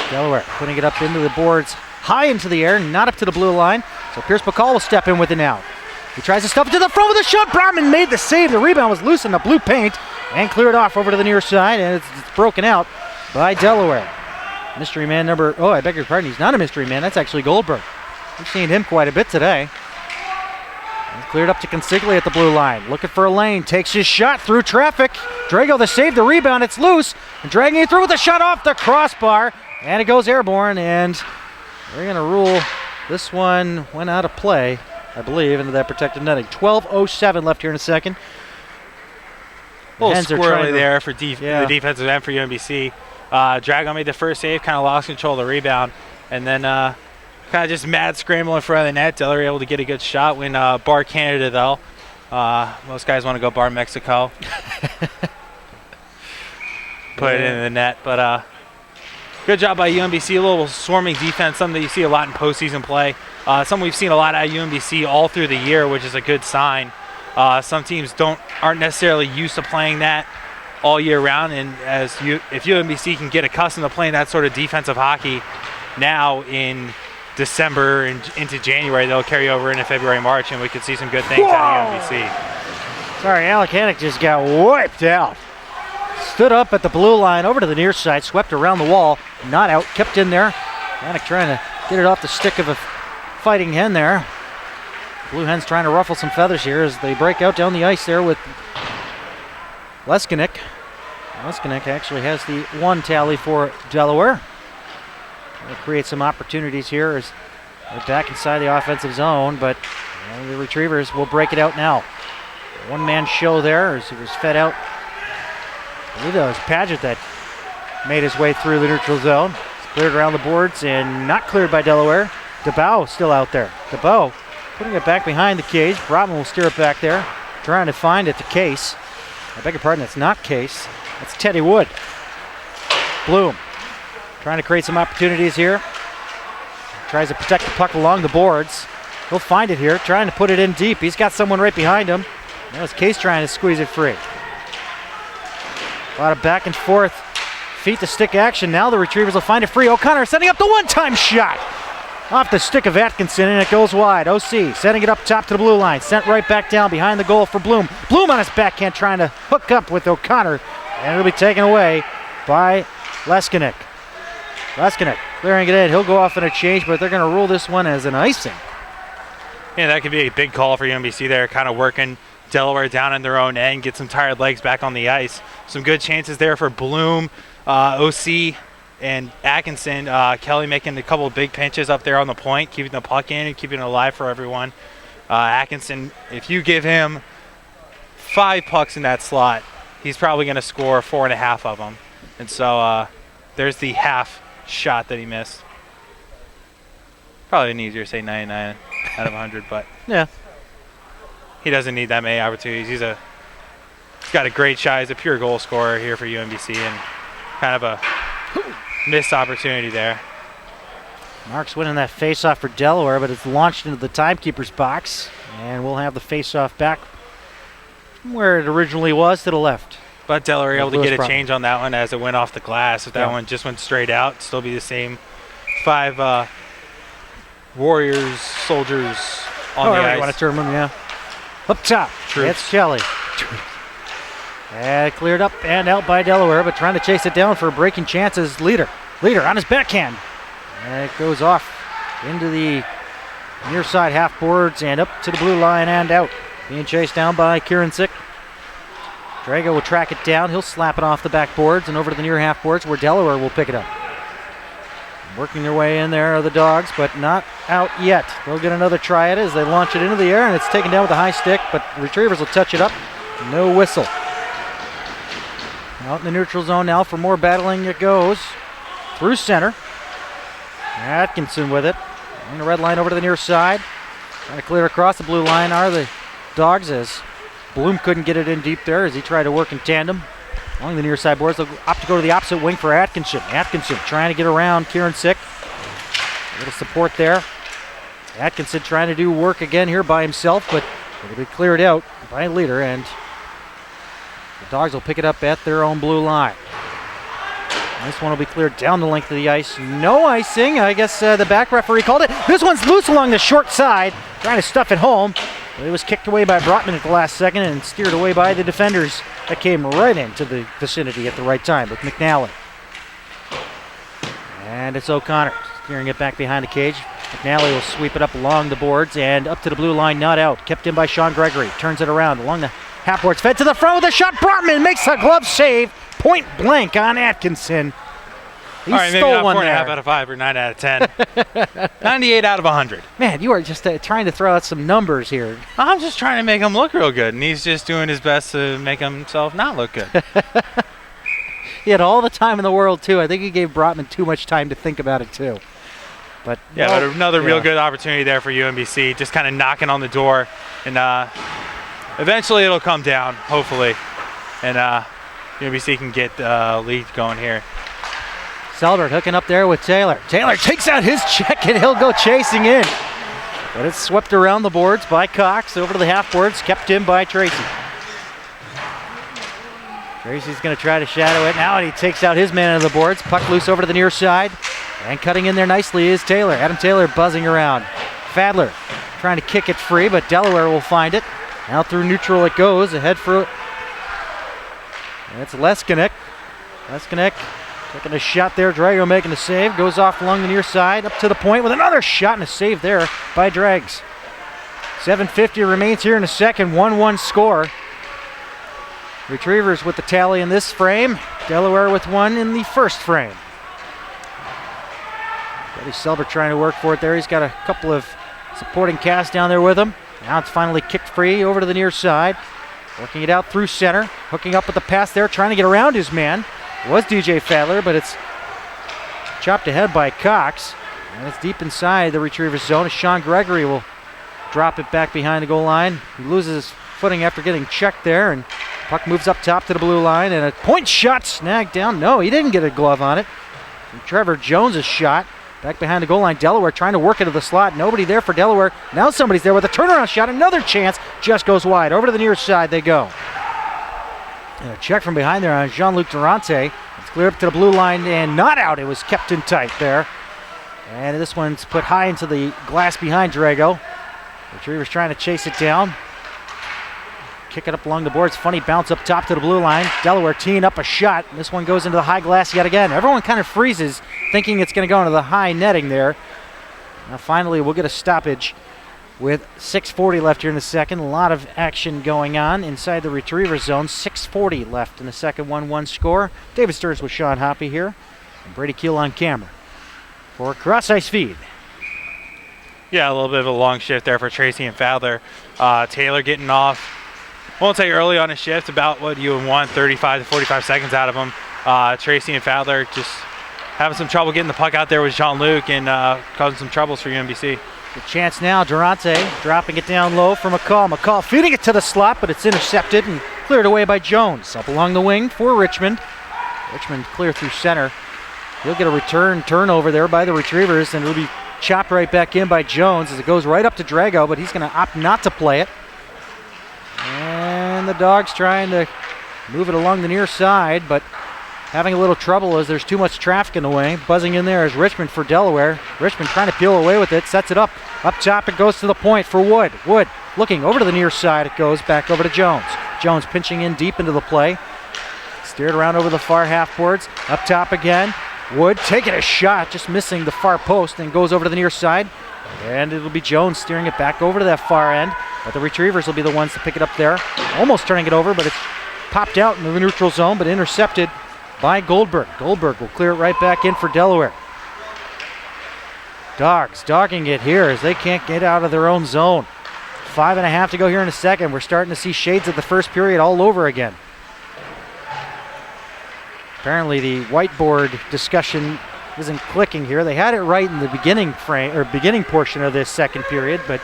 Delaware putting it up into the boards, high into the air, not up to the blue line. So Pierce McCall will step in with it now. He tries to stuff it to the front with a shot. Brahman made the save. The rebound was loose in the blue paint and cleared off over to the near side, and it's broken out by Delaware. Mystery man number, I beg your pardon, he's not a mystery man. That's actually Goldberg. We've seen him quite a bit today. And cleared up to Consigli at the blue line. Looking for a lane. Takes his shot through traffic. Drago the save, the rebound. It's loose. And dragging it through with a shot off the crossbar. And it goes airborne. And we're going to rule this one went out of play, I believe, into that protected netting. 12:07 left here in a second. A little squirrely there for the defensive end for UMBC. Drago made the first save, kind of lost control of the rebound. And then kind of just mad scramble in front of the net. Delaware able to get a good shot when bar Canada, though. Most guys want to go bar Mexico. Put it in the net. But good job by UMBC. A little swarming defense, something that you see a lot in postseason play. Something we've seen a lot at UMBC all through the year, which is a good sign. Some teams aren't necessarily used to playing that all year round, and if UMBC can get accustomed to playing that sort of defensive hockey now in December and into January, they'll carry over into February, March, and we could see some good things out of UMBC. Sorry, Alec Hannock just got wiped out. Stood up at the blue line, over to the near side, swept around the wall, not out, kept in there. Hannock trying to get it off the stick of a fighting hen there. Blue Hens trying to ruffle some feathers here as they break out down the ice there with Leskinek. Leskinek actually has the one tally for Delaware. They'll create some opportunities here as they're back inside the offensive zone, but the Retrievers will break it out now. One-man show there as it was fed out. I believe that was Paget that made his way through the neutral zone. It's cleared around the boards and not cleared by Delaware. DeBow still out there. DeBow putting it back behind the cage. Brotman will steer it back there, trying to find it to Case. I beg your pardon, it's not Case. It's Teddy Wood. Bloom trying to create some opportunities here. Tries to protect the puck along the boards. He'll find it here, trying to put it in deep. He's got someone right behind him. That was Case trying to squeeze it free. A lot of back and forth, feet to stick action. Now the Retrievers will find it free. O'Connor setting up the one-time shot. Off the stick of Atkinson, and it goes wide. OC setting it up top to the blue line. Sent right back down behind the goal for Bloom. Bloom on his backhand trying to hook up with O'Connor, and it'll be taken away by Leskinek. Leskinek clearing it in. He'll go off in a change, but they're going to rule this one as an icing. Yeah, that could be a big call for UMBC there, kind of working Delaware down in their own end, get some tired legs back on the ice. Some good chances there for Bloom. OC and Atkinson. Kelly making a couple of big pinches up there on the point, keeping the puck in and keeping it alive for everyone. Atkinson, if you give him 5 pucks in that slot, he's probably going to score 4.5 of them. And so there's the half shot that he missed. Probably easier to say 99 out of 100, but Yeah. he doesn't need that many opportunities. He's got a great shot. He's a pure goal scorer here for UMBC, and kind of a missed opportunity there. Mark's winning that face-off for Delaware, but it's launched into the timekeeper's box, and we'll have the face-off back from where it originally was to the left. But Delaware able to Lewis get a Brown. change on that one as it went off the glass. If that one just went straight out, still be the same 5 Warriors, soldiers on the You ice. want to turn them, yeah. Up top, Troops. it's Kelly. And cleared up and out by Delaware, but trying to chase it down for breaking chances. Leader on his backhand. And it goes off into the near side half boards and up to the blue line and out. Being chased down by Kieran Sick. Drago will track it down. He'll slap it off the back boards and over to the near half boards where Delaware will pick it up. Working their way in there are the Dogs, but not out yet. They'll get another try at it as they launch it into the air, and it's taken down with a high stick, but the Retrievers will touch it up. No whistle. Out in the neutral zone now for more battling it goes. Through center. Atkinson with it. And the red line over to the near side. Trying to clear across the blue line are the Dogs as Bloom couldn't get it in deep there as he tried to work in tandem. Along the near side boards, they'll opt to go to the opposite wing for Atkinson. Atkinson trying to get around Kieran Sick. A little support there. Atkinson trying to do work again here by himself, but it'll be cleared out by a leader, and the Dogs will pick it up at their own blue line. And this one will be cleared down the length of the ice. No icing. I guess the back referee called it. This one's loose along the short side, trying to stuff it home. But it was kicked away by Brotman at the last second and steered away by the defenders. That came right into the vicinity at the right time with McNally. And it's O'Connor steering it back behind the cage. McNally will sweep it up along the boards and up to the blue line, not out. Kept in by Sean Gregory. Turns it around along the half boards. Fed to the front with a shot. Brotman makes a glove save. Point blank on Atkinson. He All right, maybe stole not one 4.5 there. out of 5 or 9 out of 10. 98 out of 100. Man, you are just trying to throw out some numbers here. I'm just trying to make him look real good, and he's just doing his best to make himself not look good. He had all the time in the world, too. I think he gave Brotman too much time to think about it, too. But Yeah, well, but another real yeah. good opportunity there for UMBC, just kind of knocking on the door, and eventually it'll come down, hopefully, and UMBC can get the lead going here. Selbert hooking up there with Taylor. Taylor takes out his check and he'll go chasing in. But it's swept around the boards by Cox over to the half boards, kept in by Tracy. Tracy's going to try to shadow it now, and he takes out his man on the boards. Puck loose over to the near side. And cutting in there nicely is Taylor. Adam Taylor buzzing around. Fadler trying to kick it free, but Delaware will find it. Now through neutral it goes. Ahead for it. And it's Leskinek. Leskinek taking a shot there. Drago making the save. Goes off along the near side. Up to the point with another shot and a save there by Dregs. 7:50 remains here in the second. 1-1 score. Retrievers with the tally in this frame. Delaware with one in the first frame. Buddy Selbert trying to work for it there. He's got a couple of supporting casts down there with him. Now it's finally kicked free over to the near side. Working it out through center. Hooking up with the pass there. Trying to get around his man. It was DJ Fadler, but it's chopped ahead by Cox. And it's deep inside the Retrievers zone. As Sean Gregory will drop it back behind the goal line. He loses his footing after getting checked there, and puck moves up top to the blue line, and a point shot snagged down. No, he didn't get a glove on it. And Trevor Jones' shot back behind the goal line. Delaware trying to work into the slot. Nobody there for Delaware. Now somebody's there with a turnaround shot. Another chance. Just goes wide. Over to the near side they go. And a check from behind there on Jean-Luc Durante. It's cleared up to the blue line and not out. It was kept in tight there. And this one's put high into the glass behind Drago. Retrievers trying to chase it down. Kick it up along the boards. Funny bounce up top to the blue line. Delaware teeing up a shot. This one goes into the high glass yet again. Everyone kind of freezes thinking it's going to go into the high netting there. Now finally we'll get a stoppage with 6:40 left here in the second. A lot of action going on inside the Retriever zone. 6:40 left in the second. 1-1 score. David Stearns with Sean Hoppe here And Brady Keel on camera for cross ice feed. Yeah, a little bit of a long shift there for Tracy and Fowler. Taylor getting off, won't say early on a shift, about what you would want, 35 to 45 seconds out of them. Tracy and Fowler just having some trouble getting the puck out there with Jean-Luc and causing some troubles for UMBC. The chance now, Durante dropping it down low for McCall. McCall feeding it to the slot, but it's intercepted and cleared away by Jones. Up along the wing for Richmond. Richmond clear through center. He'll get a return turnover there by the Retrievers, and it'll be chopped right back in by Jones as it goes right up to Drago, but he's going to opt not to play it. And the Dogs trying to move it along the near side, but having a little trouble as there's too much traffic in the way. Buzzing in there is Richmond for Delaware. Richmond trying to peel away with it, sets it up. Up top, it goes to the point for Wood. Wood looking over to the near side. It goes back over to Jones. Jones pinching in deep into the play. Steered around over the far half boards. Up top again. Wood taking a shot, just missing the far post, and goes over to the near side. And it'll be Jones steering it back over to that far end. But the Retrievers will be the ones to pick it up there. Almost turning it over, but it's popped out into the neutral zone, but intercepted by Goldberg. Goldberg will clear it right back in for Delaware. Dogs dogging it here as they can't get out of their own zone. 5.5 to go here in a second. We're starting to see shades of the first period all over again. Apparently the whiteboard discussion isn't clicking here. They had it right in the beginning portion of this second period, but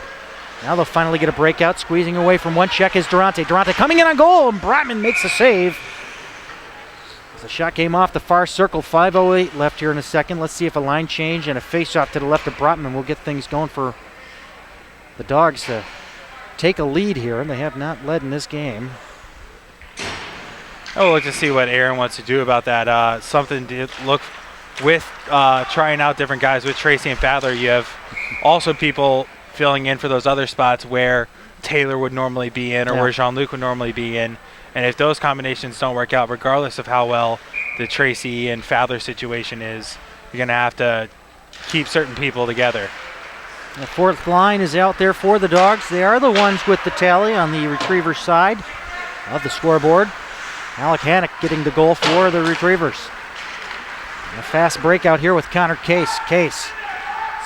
now they'll finally get a breakout. Squeezing away from one check is Durante. Durante coming in on goal, and Brotman makes a save. The shot came off the far circle. 5:08 left here in a second. Let's see if a line change and a face-off to the left of Brotman will get things going for the Dogs to take a lead here, and they have not led in this game. I'll look to see what Aaron wants to do about that. Something to look with trying out different guys with Tracy and Fowler. You have also people filling in for those other spots where Taylor would normally be in or where Jean-Luc would normally be in. And if those combinations don't work out, regardless of how well the Tracy and Fowler situation is, you're going to have to keep certain people together. The fourth line is out there for the Dogs. They are the ones with the tally on the Retrievers side of the scoreboard. Alec Hannock getting the goal for the Retrievers. And a fast breakout here with Connor Case. Case,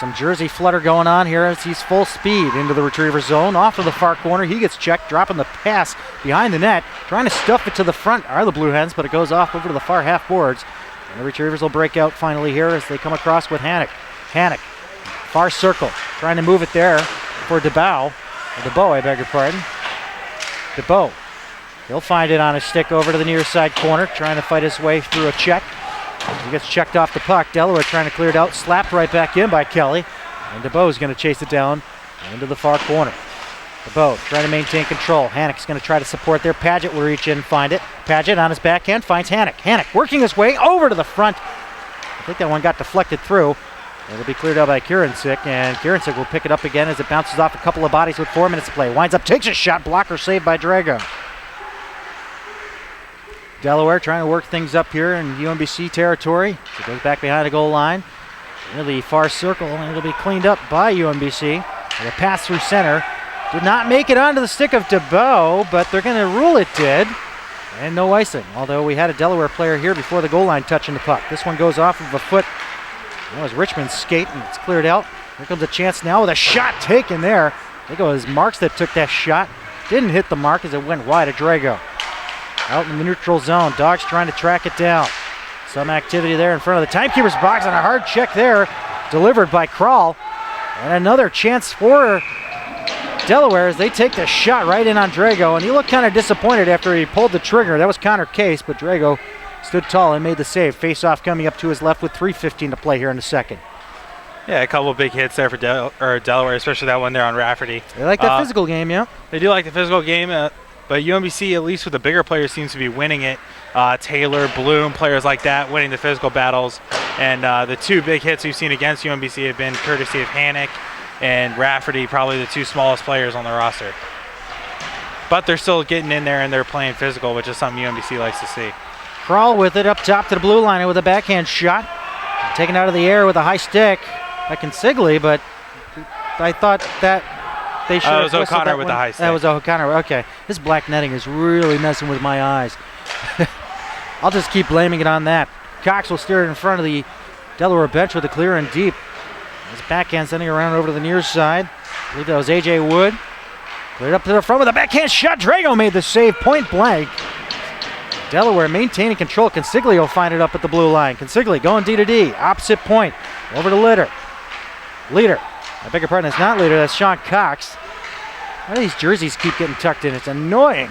some jersey flutter going on here as he's full speed into the Retriever zone. Off to the far corner, he gets checked, dropping the pass behind the net. Trying to stuff it to the front are the Blue Hens, but it goes off over to the far half boards. And the Retrievers will break out finally here as they come across with Hannock. Hannock, far circle, trying to move it there for DeBow. I beg your pardon. DeBow. He'll find it on his stick over to the near side corner, trying to fight his way through a check. He gets checked off the puck. Delaware trying to clear it out, slapped right back in by Kelly. And DeBow's going to chase it down into the far corner. DeBow trying to maintain control. Hannock's going to try to support there. Paget will reach in and find it. Paget on his backhand finds Hannock. Hannock working his way over to the front. I think that one got deflected through. It'll be cleared out by Kieranczyk, and Kieranczyk will pick it up again as it bounces off a couple of bodies with 4 minutes to play. Winds up, takes a shot, blocker saved by Drago. Delaware trying to work things up here in UMBC territory. It goes back behind the goal line. Really far circle, and it'll be cleaned up by UMBC. And a pass through center. Did not make it onto the stick of DeBow, but they're going to rule it did. And no icing, although we had a Delaware player here before the goal line touching the puck. This one goes off of a foot. That was Richmond's skate, and it's cleared out. Here comes a chance now with a shot taken there. I think it was Marks that took that shot. Didn't hit the mark as it went wide of Drago. Out in the neutral zone, Dogs trying to track it down. Some activity there in front of the timekeeper's box, and a hard check there, delivered by Krall. And another chance for Delaware as they take the shot right in on Drago, and he looked kind of disappointed after he pulled the trigger. That was Connor Case, but Drago stood tall and made the save. Face-off coming up to his left with 3:15 to play here in the second. Yeah, a couple of big hits there for Delaware, especially that one there on Rafferty. They like that physical game, yeah. They do like the physical game, but UMBC, at least with the bigger players, seems to be winning it. Taylor, Bloom, players like that, winning the physical battles. And the two big hits we've seen against UMBC have been courtesy of Hannock and Rafferty, probably the two smallest players on the roster. But they're still getting in there and they're playing physical, which is something UMBC likes to see. Krall with it up top to the blue line with a backhand shot. Taken out of the air with a high stick by Consigli, but I thought that they should have it was O'Connor with the high stick. That was O'Connor. Okay. This black netting is really messing with my eyes. I'll just keep blaming it on that. Cox will steer it in front of the Delaware bench with a clear and deep. His backhand sending around over to the near side. I believe that was A.J. Wood. Cleared up to the front with a backhand shot. Drago made the save, point blank. Delaware maintaining control. Consigli will find it up at the blue line. Consigli going D to D, opposite point. Over to Leader. I beg your pardon, it's not Leader, that's Sean Cox. Why do these jerseys keep getting tucked in? It's annoying.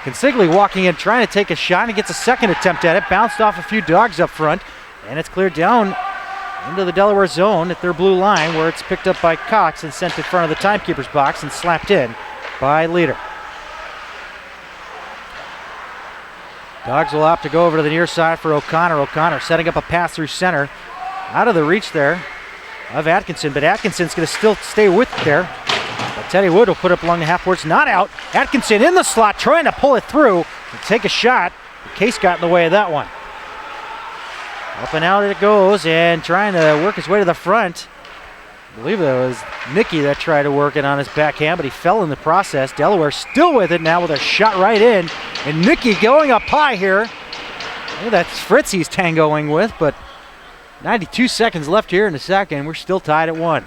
Consigli walking in, trying to take a shot, and gets a second attempt at it. Bounced off a few dogs up front, and it's cleared down into the Delaware zone at their blue line, where it's picked up by Cox and sent in front of the timekeeper's box and slapped in by Leader. Dogs will opt to go over to the near side for O'Connor. O'Connor setting up a pass through center. Out of the reach there of Atkinson, but Atkinson's going to still stay with it there. But Teddy Wood will put up along the half boards, not out. Atkinson in the slot, trying to pull it through and take a shot. The case got in the way of that one. Up and out it goes, and trying to work his way to the front. I believe that was Nicky that tried to work it on his backhand, but he fell in the process. Delaware still with it now with a shot right in. And Nicky going up high here. Maybe that's Fritz he's tangoing with, but 92 seconds left here in the second. We're still tied at 1.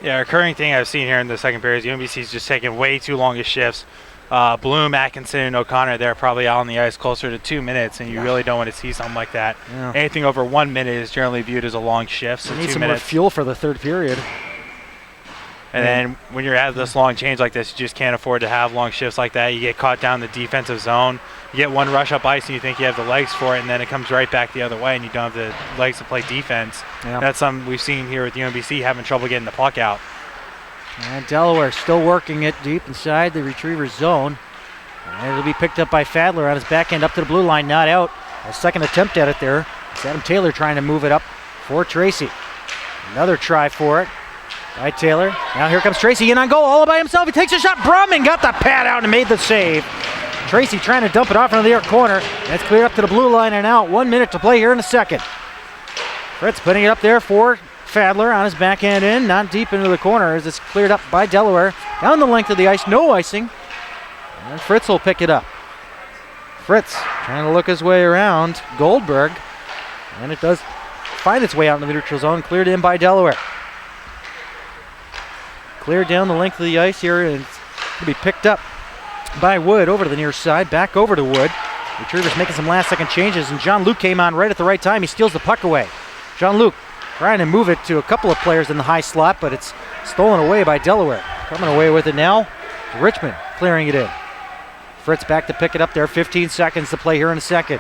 Yeah, a recurring thing I've seen here in the second period is UMBC's just taking way too long of shifts. Bloom, Atkinson, and O'Connor, they're probably out on the ice closer to 2 minutes, and you really don't want to see something like that. Yeah. Anything over 1 minute is generally viewed as a long shift, so We need 2 some minutes. more fuel for the third period. And then when you're at this long change like this, you just can't afford to have long shifts like that. You get caught down the defensive zone. You get one rush up ice and you think you have the legs for it, and then it comes right back the other way and you don't have the legs to play defense. Yeah. That's something we've seen here with UMBC, having trouble getting the puck out. And Delaware still working it deep inside the retriever zone. And it'll be picked up by Fadler on his backhand up to the blue line, not out. A second attempt at it there. It's Adam Taylor trying to move it up for Tracy. Another try for it by Taylor. Now here comes Tracy in on goal all by himself. He takes a shot. Brumman got the pad out and made the save. Tracy trying to dump it off into the air corner. And it's cleared up to the blue line and out. 1 minute to play here in the second. Fritz putting it up there for Fadler on his backhand in, not deep into the corner as it's cleared up by Delaware. Down the length of the ice, no icing. And Fritz will pick it up. Fritz trying to look his way around Goldberg. And it does find its way out in the neutral zone, cleared in by Delaware. Cleared down the length of the ice here, and it's going to be picked up by Wood over to the near side, back over to Wood. Retrievers making some last-second changes, and Jean-Luc came on right at the right time. He steals the puck away. Jean-Luc trying to move it to a couple of players in the high slot, but it's stolen away by Delaware. Coming away with it now, Richmond clearing it in. Fritz back to pick it up there. 15 seconds to play here in the second.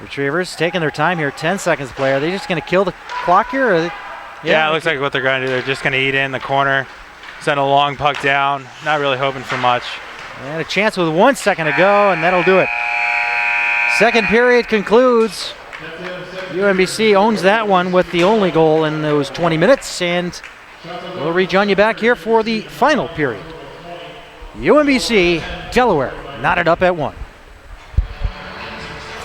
Retrievers taking their time here. 10 seconds to play. Are they just going to kill the clock here? Yeah, it looks like what they're going to do. They're just going to eat it in the corner, send a long puck down. Not really hoping for much. And a chance with 1 second to go, and that'll do it. Second period concludes. UMBC owns that one with the only goal in those 20 minutes, and we'll rejoin you back here for the final period. UMBC, Delaware, knotted up at 1.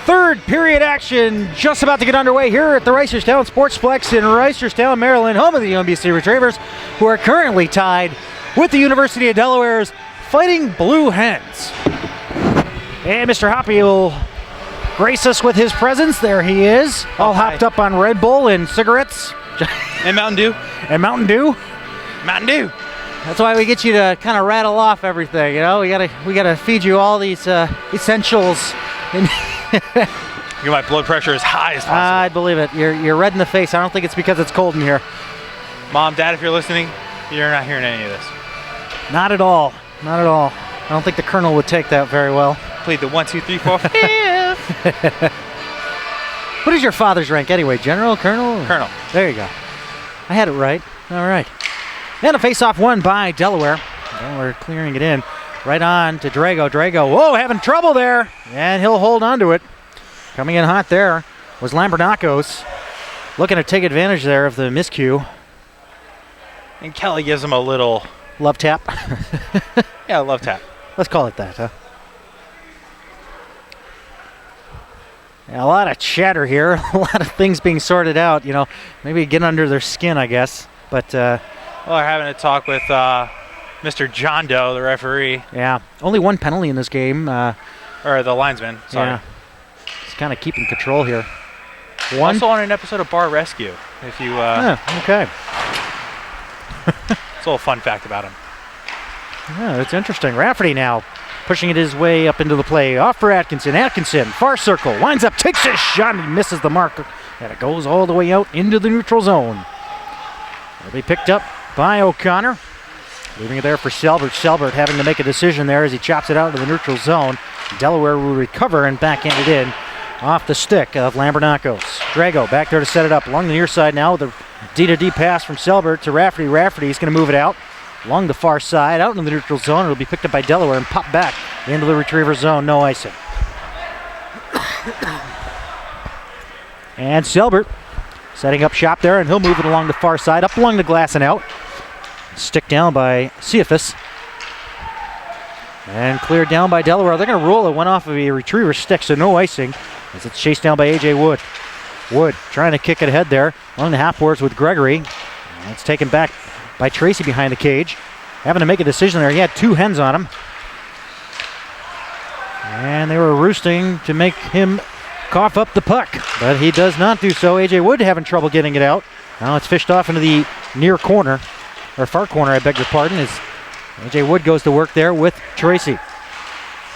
Third period action just about to get underway here at the Reisterstown Sportsplex in Reisterstown, Maryland, home of the UMBC Retrievers, who are currently tied with the University of Delaware's Fighting Blue Hens. And Mr. Hoppe will grace us with his presence. There he is, all hopped up on Red Bull and cigarettes. And Mountain Dew. And Mountain Dew. Mountain Dew. That's why we get you to kind of rattle off everything, you know? We gotta feed you all these essentials. My blood pressure is high as possible. I believe it. You're red in the face. I don't think it's because it's cold in here. Mom, Dad, if you're listening, you're not hearing any of this. Not at all. Not at all. I don't think the Colonel would take that very well. Played the 1, 2, 3, 4, 5. What is your father's rank anyway? General, Colonel? Colonel. There you go. I had it right. All right. And a face-off won by Delaware. Delaware clearing it in. Right on to Drago. Drago, whoa, having trouble there. And he'll hold on to it. Coming in hot there was Lambernakos. Looking to take advantage there of the miscue. And Kelly gives him a little... Love tap. Yeah, love tap. Let's call it that, huh? Yeah, a lot of chatter here. A lot of things being sorted out. You know, maybe get under their skin, I guess. But... well, we're having a talk with Mr. John Doe, the referee. Yeah, only one penalty in this game. Or the linesman, sorry. Yeah. kind of keeping control here. One. Also on an episode of Bar Rescue, if you... okay. It's a little fun fact about him. Yeah, that's interesting. Rafferty now pushing it his way up into the play. Off for Atkinson. Atkinson, far circle, winds up, takes his shot, and he misses the mark. And it goes all the way out into the neutral zone. It'll be picked up by O'Connor. Leaving it there for Selbert. Selbert having to make a decision there as he chops it out of the neutral zone. Delaware will recover and backhand it in off the stick of Lambernakos. Drago back there to set it up along the near side now with a D-to-D pass from Selbert to Rafferty. Rafferty's going to move it out along the far side, out in the neutral zone. It'll be picked up by Delaware and popped back into the retriever zone. No icing. And Selbert setting up shop there, and he'll move it along the far side, up along the glass and out. Stick down by Cephas. And cleared down by Delaware. They're going to roll it. Went off of a retriever stick, so no icing as it's chased down by A.J. Wood. Wood trying to kick it ahead there along the half boards with Gregory. And it's taken back by Tracy behind the cage. Having to make a decision there. He had two hens on him. And they were roosting to make him cough up the puck, but he does not do so. A.J. Wood having trouble getting it out. Now it's fished off into the near corner, or far corner, I beg your pardon, as A.J. Wood goes to work there with Tracy.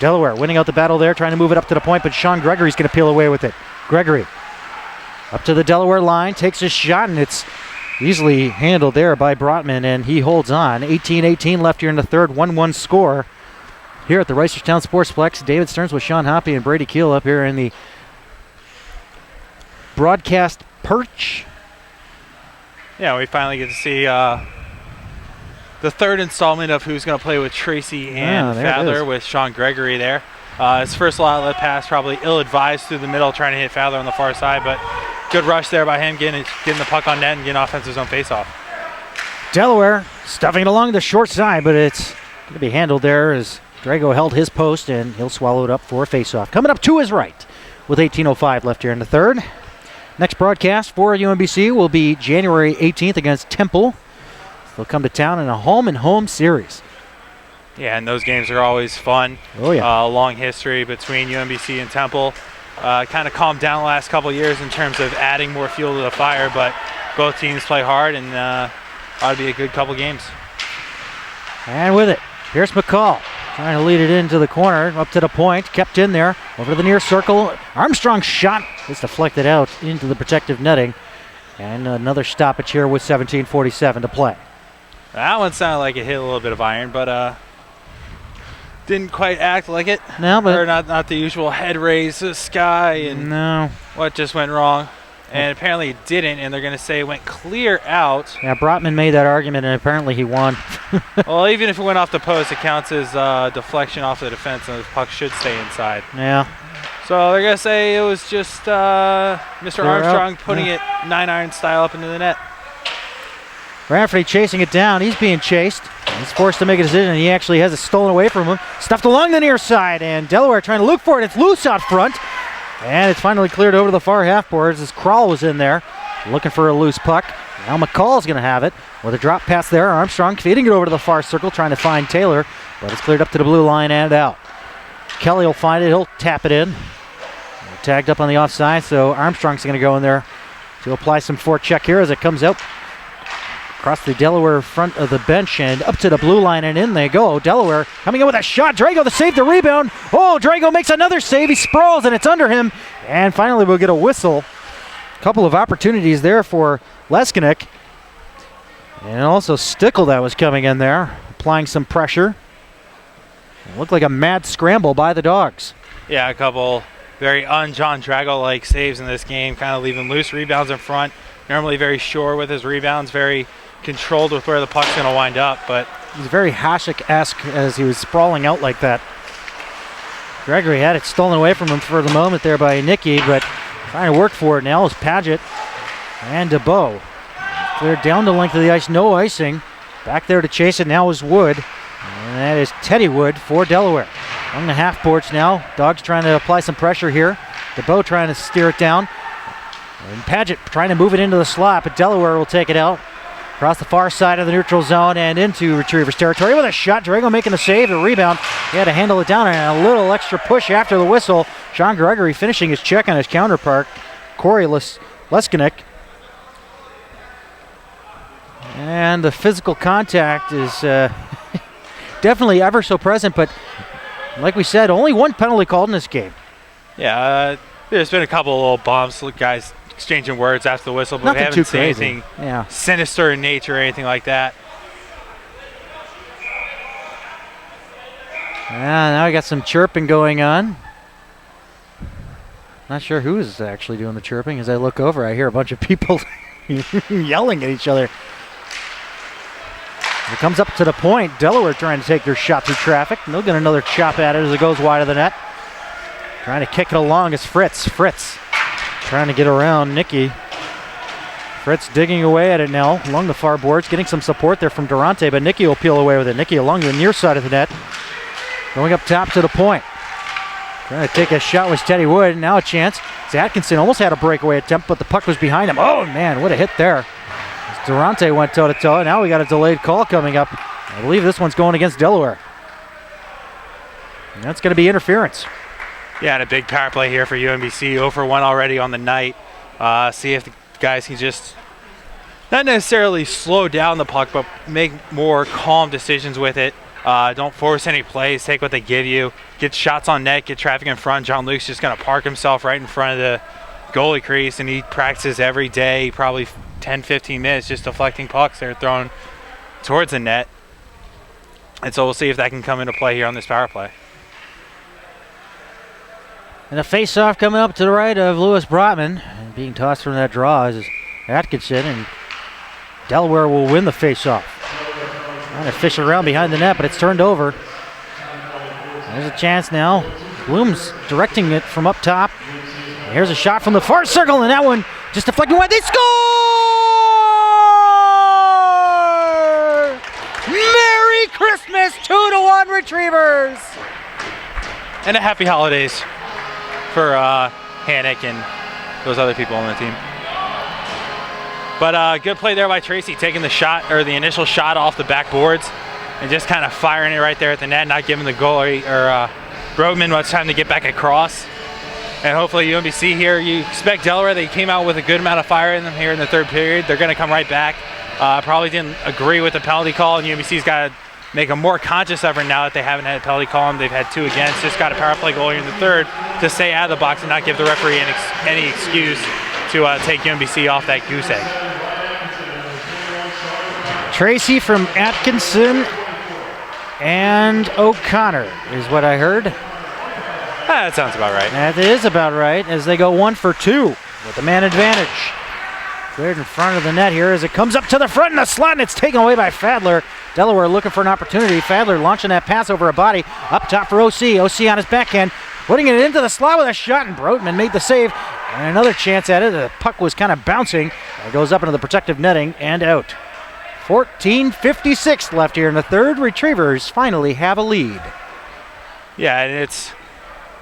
Delaware winning out the battle there, trying to move it up to the point, but Sean Gregory's going to peel away with it. Gregory up to the Delaware line, takes a shot, and it's easily handled there by Brotman, and he holds on. 18-18 left here in the third, 1-1 score here at the Reisterstown Sportsplex. David Stearns with Sean Hoppe and Brady Keel up here in the broadcast perch. Yeah, we finally get to see the third installment of who's going to play with Tracy and Fadler with Sean Gregory there. His first outlet pass probably ill-advised through the middle, trying to hit Fadler on the far side, but good rush there by him, getting the puck on net and getting offensive zone faceoff. Delaware stuffing it along the short side, but it's going to be handled there as Drago held his post, and he'll swallow it up for a faceoff. Coming up to his right with 18:05 left here in the third. Next broadcast for UMBC will be January 18th against Temple. They'll come to town in a home-and-home series. Yeah, and those games are always fun. Oh, yeah. Long history between UMBC and Temple. Kind of calmed down the last couple of years in terms of adding more fuel to the fire, but both teams play hard, and ought to be a good couple games. And with it, here's McCall. Trying to lead it into the corner, up to the point, kept in there, over to the near circle. Armstrong's shot is deflected out into the protective netting. And another stoppage here with 17:47 to play. That one sounded like it hit a little bit of iron, but didn't quite act like it. No, but or not the usual head raise to the sky, and no. What just went wrong? And apparently it didn't, and they're going to say it went clear out. Yeah, Brotman made that argument, and apparently he won. Well, even if it went off the post, it counts as deflection off the defense, and the puck should stay inside. Yeah. So they're going to say it was just Mr. Armstrong putting it 9-iron style up into the net. Rafferty chasing it down. He's being chased. He's forced to make a decision. He actually has it stolen away from him. Stuffed along the near side, and Delaware trying to look for it. It's loose out front. And it's finally cleared over to the far half boards as Kroll was in there looking for a loose puck. Now McCall's going to have it with a drop pass there. Armstrong feeding it over to the far circle, trying to find Taylor, but it's cleared up to the blue line and out. Kelly will find it. He'll tap it in. Tagged up on the offside, so Armstrong's going to go in there to apply some forecheck here as it comes out across the Delaware front of the bench and up to the blue line, and in they go. Delaware coming in with a shot. Drago the save, the rebound. Oh, Drago makes another save. He sprawls, and it's under him. And finally we'll get a whistle. A couple of opportunities there for Leskinek. And also Stickle that was coming in there, applying some pressure. It looked like a mad scramble by the Dogs. Yeah, a couple very un-John Drago-like saves in this game, kind of leaving loose rebounds in front. Normally very sure with his rebounds, very controlled with where the puck's going to wind up, but he's very Hasek-esque as he was sprawling out like that. Gregory had it stolen away from him for the moment there by Nicky, but trying to work for it now is Paget and DeBow. Cleared down the length of the ice, no icing. Back there to chase it now is Wood, and that is Teddy Wood for Delaware. On the half boards now, Dogs trying to apply some pressure here. DeBow trying to steer it down. And Paget trying to move it into the slot, but Delaware will take it out. Across the far side of the neutral zone and into Retrievers territory with a shot. Drago making the save, the rebound. He had to handle it down and a little extra push after the whistle. John Gregory finishing his check on his counterpart, Corey Leskinek. And the physical contact is definitely ever so present, but like we said, only one penalty called in this game. Yeah, there's been a couple of little bumps, guys exchanging words after the whistle, but Nothing we haven't too seen crazy. anything sinister in nature or anything like that. Now we got some chirping going on. Not sure who is actually doing the chirping. As I look over, I hear a bunch of people yelling at each other. It comes up to the point. Delaware trying to take their shot through traffic. And they'll get another chop at it as it goes wide of the net. Trying to kick it along is Fritz. Fritz trying to get around Nicky. Fritz digging away at it now along the far boards, getting some support there from Durante, but Nicky will peel away with it. Nicky along the near side of the net, going up top to the point. Trying to take a shot was Teddy Wood. Now a chance. Atkinson almost had a breakaway attempt, but the puck was behind him. Oh, man, what a hit there. As Durante went toe-to-toe. Now we got a delayed call coming up. I believe this one's going against Delaware. And that's going to be interference. Yeah, and a big power play here for UMBC. 0 for 1 already on the night. See if the guys can just not necessarily slow down the puck, but make more calm decisions with it. Don't force any plays. Take what they give you. Get shots on net. Get traffic in front. John Luke's just going to park himself right in front of the goalie crease, and he practices every day, probably 10, 15 minutes, just deflecting pucks that are thrown towards the net. And so we'll see if that can come into play here on this power play. And a face-off coming up to the right of Lewis Brotman. And being tossed from that draw is Atkinson, and Delaware will win the face-off. Trying to fish around behind the net, but it's turned over. There's a chance now. Bloom's directing it from up top. And here's a shot from the far circle, and that one just deflecting wide. They score! Merry Christmas, 2-1 Retrievers! And a happy holidays for Hannick and those other people on the team. But good play there by Tracy, taking the shot, or the initial shot off the backboards and just kind of firing it right there at the net, not giving the goalie or Broadman much time to get back across. And hopefully UMBC here, you expect Delaware, they came out with a good amount of fire in them here in the third period. They're going to come right back. Probably didn't agree with the penalty call, and UMBC's got to make a more conscious effort now that they haven't had a penalty call, and they've had 2 against. Just got a power play goal here in the third to stay out of the box and not give the referee any excuse to take UMBC off that goose egg. Tracy from Atkinson and O'Connor is what I heard. That sounds about right. That is about right, as they go 1 for 2 with the man advantage. Cleared in front of the net here as it comes up to the front in the slot, and it's taken away by Fadler. Delaware looking for an opportunity. Fadler launching that pass over a body. Up top for OC. OC on his backhand, putting it into the slot with a shot, and Broadman made the save. And another chance at it. The puck was kind of bouncing. It goes up into the protective netting and out. 14:56 left here in the third. Retrievers finally have a lead. Yeah, and it's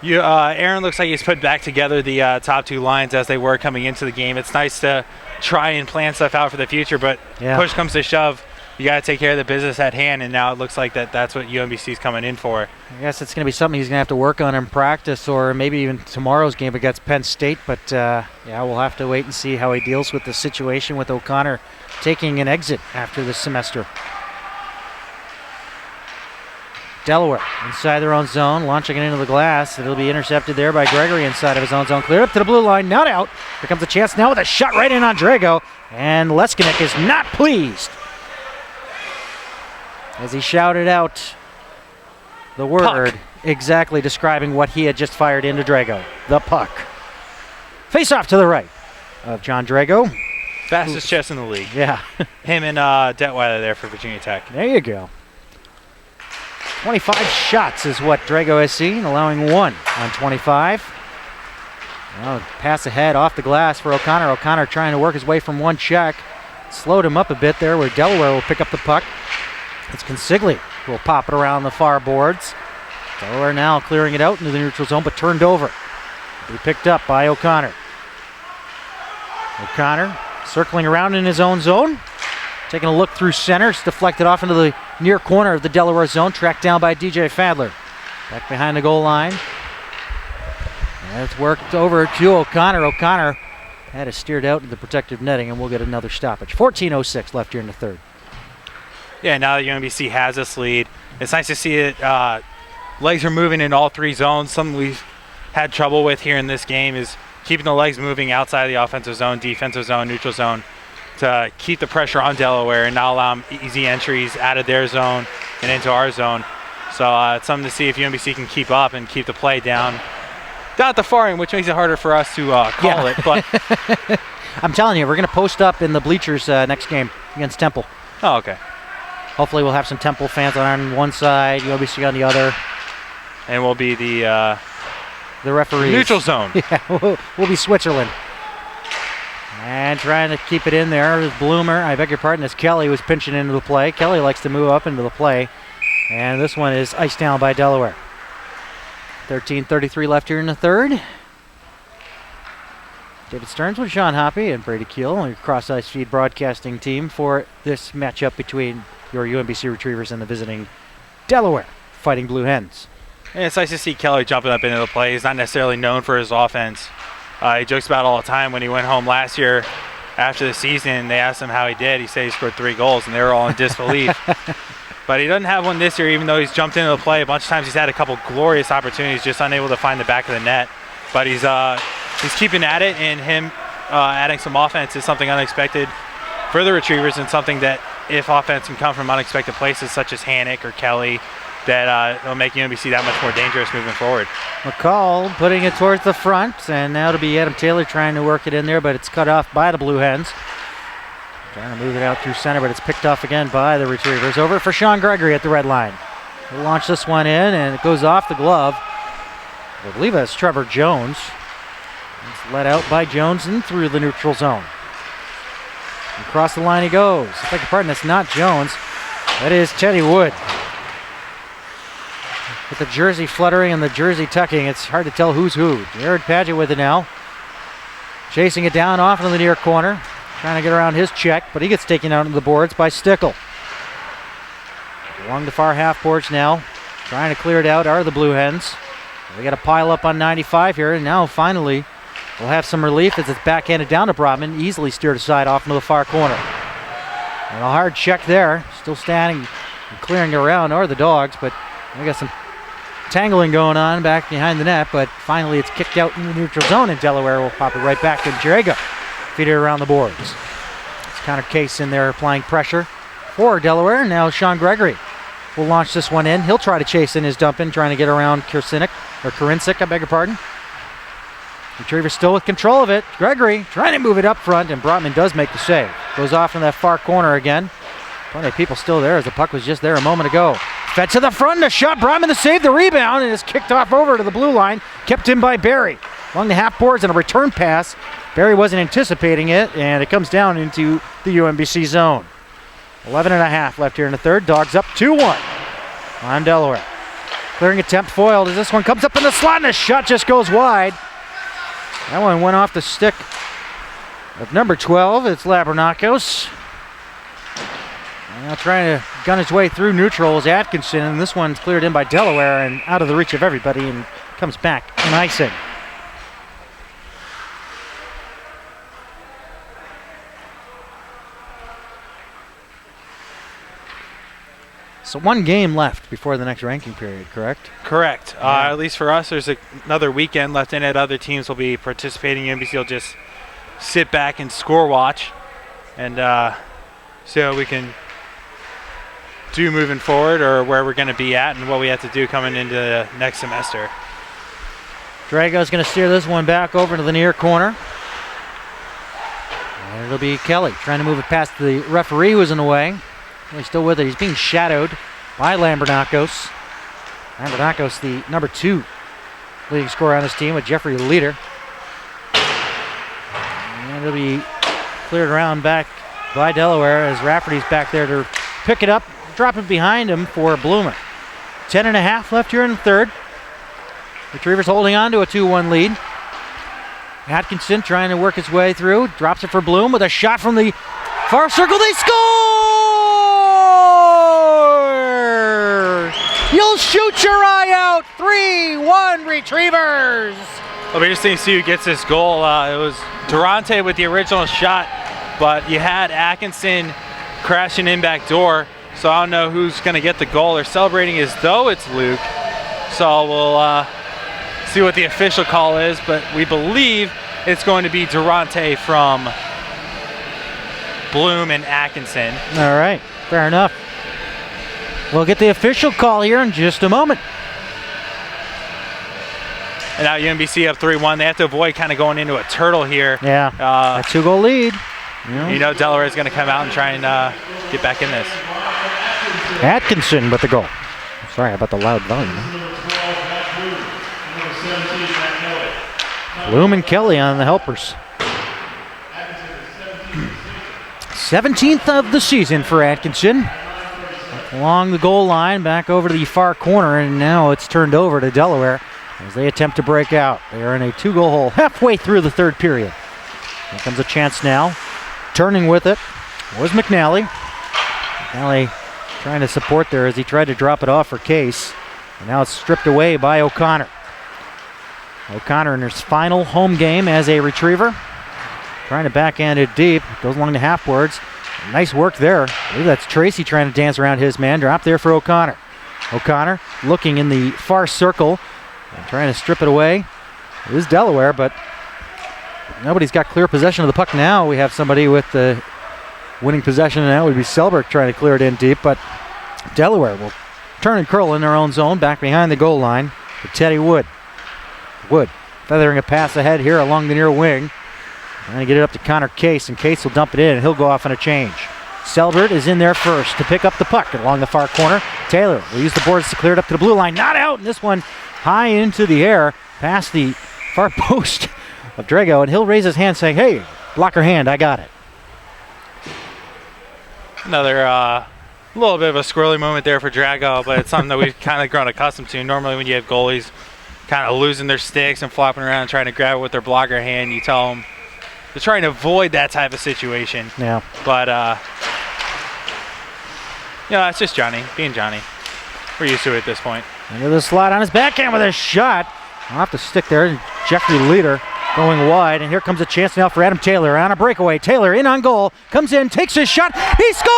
Aaron looks like he's put back together the top 2 lines as they were coming into the game. It's nice to try and plan stuff out for the future, but push comes to shove. You got to take care of the business at hand, and now it looks like that's what UMBC's coming in for. I guess it's going to be something he's going to have to work on in practice, or maybe even tomorrow's game against Penn State. But we'll have to wait and see how he deals with the situation with O'Connor taking an exit after this semester. Delaware inside their own zone, launching it into the glass. It'll be intercepted there by Gregory inside of his own zone. Cleared up to the blue line, not out. Here comes a chance now with a shot right in on Drago, and Leskinek is not pleased as he shouted out the word puck, exactly describing what he had just fired into Drago, the puck. Face off to the right of John Drago. Fastest chest in the league. Yeah. Him and Detweiler there for Virginia Tech. There you go. 25 shots is what Drago has seen, allowing 1 on 25. Now pass ahead off the glass for O'Connor. O'Connor trying to work his way from one check. Slowed him up a bit there where Delaware will pick up the puck. It's Consigli who will pop it around the far boards. Delaware now clearing it out into the neutral zone, but turned over. Be picked up by O'Connor. O'Connor circling around in his own zone. Taking a look through center. It's deflected off into the near corner of the Delaware zone. Tracked down by DJ Fadler. Back behind the goal line. And it's worked over to O'Connor. O'Connor had it steered out to the protective netting, and we'll get another stoppage. 14:06 left here in the third. Yeah, now that UMBC has this lead, it's nice to see it. Legs are moving in all three zones. Something we've had trouble with here in this game is keeping the legs moving outside of the offensive zone, defensive zone, neutral zone, to keep the pressure on Delaware and not allow them easy entries out of their zone and into our zone. So it's something to see if UMBC can keep up and keep the play down at the far end, which makes it harder for us to call it. But I'm telling you, we're going to post up in the bleachers next game against Temple. Oh, okay. Hopefully we'll have some Temple fans on one side, UMBC on the other. And we'll be the referees. Neutral zone. Yeah, we'll be Switzerland. And trying to keep it in there is Bloomer. I beg your pardon, as Kelly was pinching into the play. Kelly likes to move up into the play. And this one is iced down by Delaware. 13:33 left here in the third. David Stearns with Sean Hoppe and Brady Keel, your cross-ice feed broadcasting team for this matchup between your UMBC Retrievers and the visiting Delaware Fighting Blue Hens. And it's nice to see Kelly jumping up into the play. He's not necessarily known for his offense. He jokes about it all the time. When he went home last year after the season, they asked him how he did. He said he scored 3 goals, and they were all in disbelief. But he doesn't have one this year, even though he's jumped into the play. A bunch of times he's had a couple glorious opportunities, just unable to find the back of the net. But he's keeping at it, and him adding some offense is something unexpected for the Retrievers, and something that if offense can come from unexpected places such as Hannick or Kelly, that it'll make UMBC that much more dangerous moving forward. McCall putting it towards the front, and now to be Adam Taylor trying to work it in there, but it's cut off by the Blue Hens. Trying to move it out through center, but it's picked off again by the Retrievers. Over for Sean Gregory at the red line. He'll launch this one in, and it goes off the glove. I believe that's Trevor Jones. It's let out by Jones and through the neutral zone. Across the line he goes. I beg your pardon, that's not Jones. That is Teddy Wood. With the jersey fluttering and the jersey tucking, it's hard to tell who's who. Jared Padgett with it now. Chasing it down off into the near corner. Trying to get around his check, but he gets taken out into the boards by Stickle. Along the far half boards now. Trying to clear it out are the Blue Hens. They got a pile up on 95 here, and now finally we'll have some relief as it's backhanded down to Brodman. Easily steered aside off into the far corner. And a hard check there. Still standing and clearing around are the Dogs, but we got some tangling going on back behind the net, but finally it's kicked out in the neutral zone, and Delaware will pop it right back to Draga. Feed it around the boards. It's Connor Case in there applying pressure for Delaware. Now Sean Gregory will launch this one in. He'll try to chase in his dump in, trying to get around Korincic, I beg your pardon. Retrievers still with control of it. Gregory trying to move it up front, and Brodman does make the save. Goes off in that far corner again. Plenty of people still there as the puck was just there a moment ago. Fed to the front, the shot, Brodman to save the rebound, and is kicked off over to the blue line. Kept in by Barry. Along the half boards and a return pass. Barry wasn't anticipating it, and it comes down into the UMBC zone. 11.5 left here in the third. Dogs up 2-1 on Delaware. Clearing attempt foiled as this one comes up in the slot, and the shot just goes wide. That one went off the stick of number 12. It's Labernakos. Now trying to gun his way through neutral is Atkinson, and this one's cleared in by Delaware and out of the reach of everybody, and comes back in icing. So one game left before the next ranking period, correct? Correct. Yeah. At least for us, there's another weekend left in it. Other teams will be participating. UMBC will just sit back and score watch and see what we can do moving forward, or where we're going to be at and what we have to do coming into the next semester. Drago's going to steer this one back over to the near corner. And it'll be Kelly trying to move it past the referee who was in the way. He's still with it. He's being shadowed by Lambernakos. Lambernakos, the number 2 leading scorer on his team, with Jeffrey the leader. And it'll be cleared around back by Delaware as Rafferty's back there to pick it up, drop it behind him for Bloomer. 10.5 left here in the third. Retrievers holding on to a 2-1 lead. Atkinson trying to work his way through, drops it for Bloom with a shot from the far circle. They score! You'll shoot your eye out. 3-1 Retrievers. It'll be interesting to see who gets this goal. It was Durante with the original shot, but you had Atkinson crashing in back door, so I don't know who's going to get the goal. They're celebrating as though it's Luke, so we'll see what the official call is, but we believe it's going to be Durante from Bloom and Atkinson. All right, fair enough. We'll get the official call here in just a moment. And now UMBC up 3-1. They have to avoid kind of going into a turtle here. Yeah, a 2-goal lead. You know Delaware is going to come out and try and get back in this. Atkinson with the goal. Sorry about the loud volume. Bloom and Kelly on the helpers. 17th of the season for Atkinson. Along the goal line, back over to the far corner, and now it's turned over to Delaware as they attempt to break out. They are in a 2-goal hole halfway through the third period. Here comes a chance now. Turning with it was McNally. McNally trying to support there as he tried to drop it off for Case. And now it's stripped away by O'Connor. O'Connor in his final home game as a Retriever. Trying to backhand it deep. Goes along the half-boards. Nice work there. I believe that's Tracy trying to dance around his man. Drop there for O'Connor. O'Connor looking in the far circle and trying to strip it away. It is Delaware, but nobody's got clear possession of the puck now. We have somebody with the winning possession, and that would be Selberg trying to clear it in deep, but Delaware will turn and curl in their own zone back behind the goal line to Teddy Wood. Wood feathering a pass ahead here along the near wing. Trying to get it up to Connor Case, and Case will dump it in, and he'll go off on a change. Selbert is in there first to pick up the puck along the far corner. Taylor will use the boards to clear it up to the blue line. Not out, and this one high into the air past the far post of Drago, and he'll raise his hand saying, hey, blocker hand, I got it. Another little bit of a squirrely moment there for Drago, but it's something that we've kind of grown accustomed to. Normally when you have goalies kind of losing their sticks and flopping around and trying to grab it with their blocker hand, you tell them they're trying to avoid that type of situation. Yeah. But, that's just Johnny, being Johnny. We're used to it at this point. Into the slot on his backhand with a shot. I'll have to stick there. Jeffrey Leader going wide, and here comes a chance now for Adam Taylor on a breakaway. Taylor in on goal, comes in, takes his shot, he scores!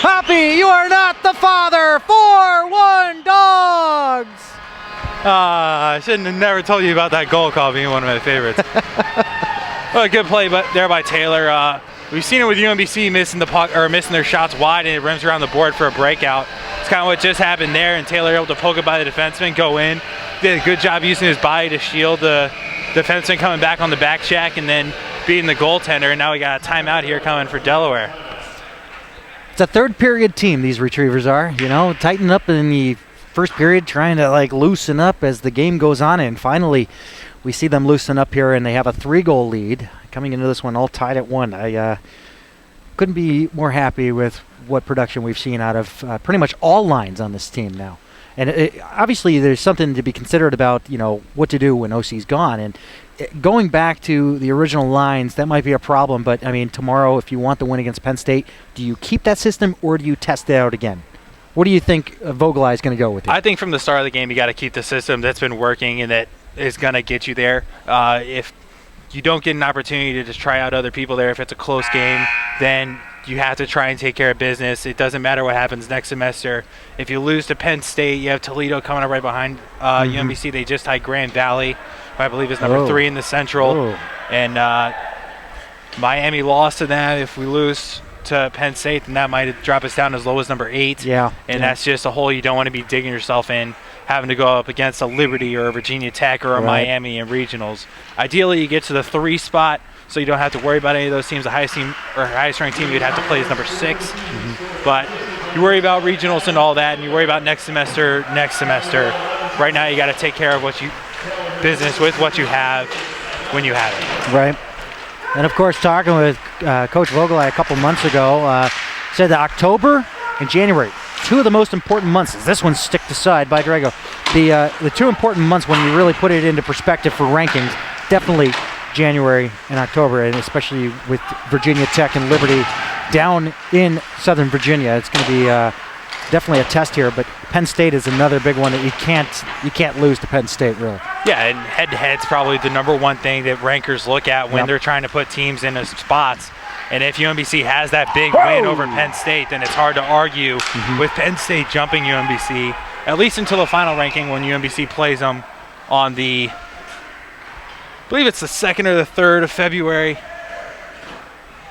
Hoppe, you are not the father. 4-1 Dogs. I shouldn't have never told you about that goal call being one of my favorites. Well, a good play there by Taylor. We've seen it with UMBC missing the puck or missing their shots wide, and it rims around the board for a breakout. It's kind of what just happened there, and Taylor able to poke it by the defenseman, go in. Did a good job using his body to shield the defenseman coming back on the back check, and then beating the goaltender. And now we got a timeout here coming for Delaware. It's a third period team, these Retrievers are. Tighten up in the first period, trying to loosen up as the game goes on, and finally we see them loosen up here, and they have a 3-goal lead coming into this one all tied at 1. I couldn't be more happy with what production we've seen out of pretty much all lines on this team now. And obviously there's something to be considered about, what to do when OC's gone. And going back to the original lines, that might be a problem. But, I mean, tomorrow, if you want the win against Penn State, do you keep that system or do you test it out again? What do you think Vogelai is going to go with? I think from the start of the game, you got to keep the system that's been working and that is going to get you there. If you don't get an opportunity to just try out other people there, if it's a close game, then you have to try and take care of business. It doesn't matter what happens next semester. If you lose to Penn State, you have Toledo coming up right behind UMBC. They just tied Grand Valley, who I believe is number 3 in the Central. And Miami lost to that. If we lose to Penn State, then that might drop us down as low as number 8. And that's just a hole you don't want to be digging yourself in, having to go up against a Liberty or a Virginia Tech or a Miami in regionals. Ideally, you get to the 3 spot, so you don't have to worry about any of those teams. The highest team or highest ranked team you'd have to play is number 6. But you worry about regionals and all that, and you worry about next semester. Right now, you got to take care of business with what you have when you have it. Right. And of course, talking with Coach Vogelai a couple months ago, said that October and January, 2 of the most important months. This one's sticked aside by Drago. The 2 important months when you really put it into perspective for rankings, definitely January and October, and especially with Virginia Tech and Liberty down in Southern Virginia. It's going to be definitely a test here, but Penn State is another big one that you can't lose to Penn State, really. Yeah, and head-to-head's probably the number one thing that rankers look at when they're trying to put teams into spots. And if UMBC has that big win over Penn State, then it's hard to argue with Penn State jumping UMBC, at least until the final ranking when UMBC plays them on the, I believe it's the 2nd or the 3rd of February.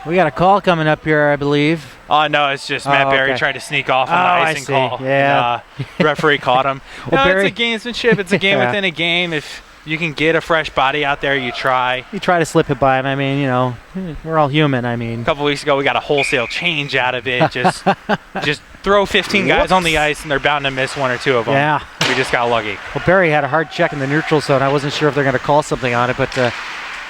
We got a call coming up here, I believe. Oh, no, it's just Matt Berry tried to sneak off on the icing call. Yeah. And, referee caught him. Well, It's a gamesmanship. It's a game within a game. If you can get a fresh body out there, you try. You try to slip it by him. I mean, we're all human. I mean, a couple weeks ago, we got a wholesale change out of it. Just throw 15 guys on the ice, and they're bound to miss one or two of them. Yeah. We just got lucky. Well, Berry had a hard check in the neutral zone. I wasn't sure if they're going to call something on it, but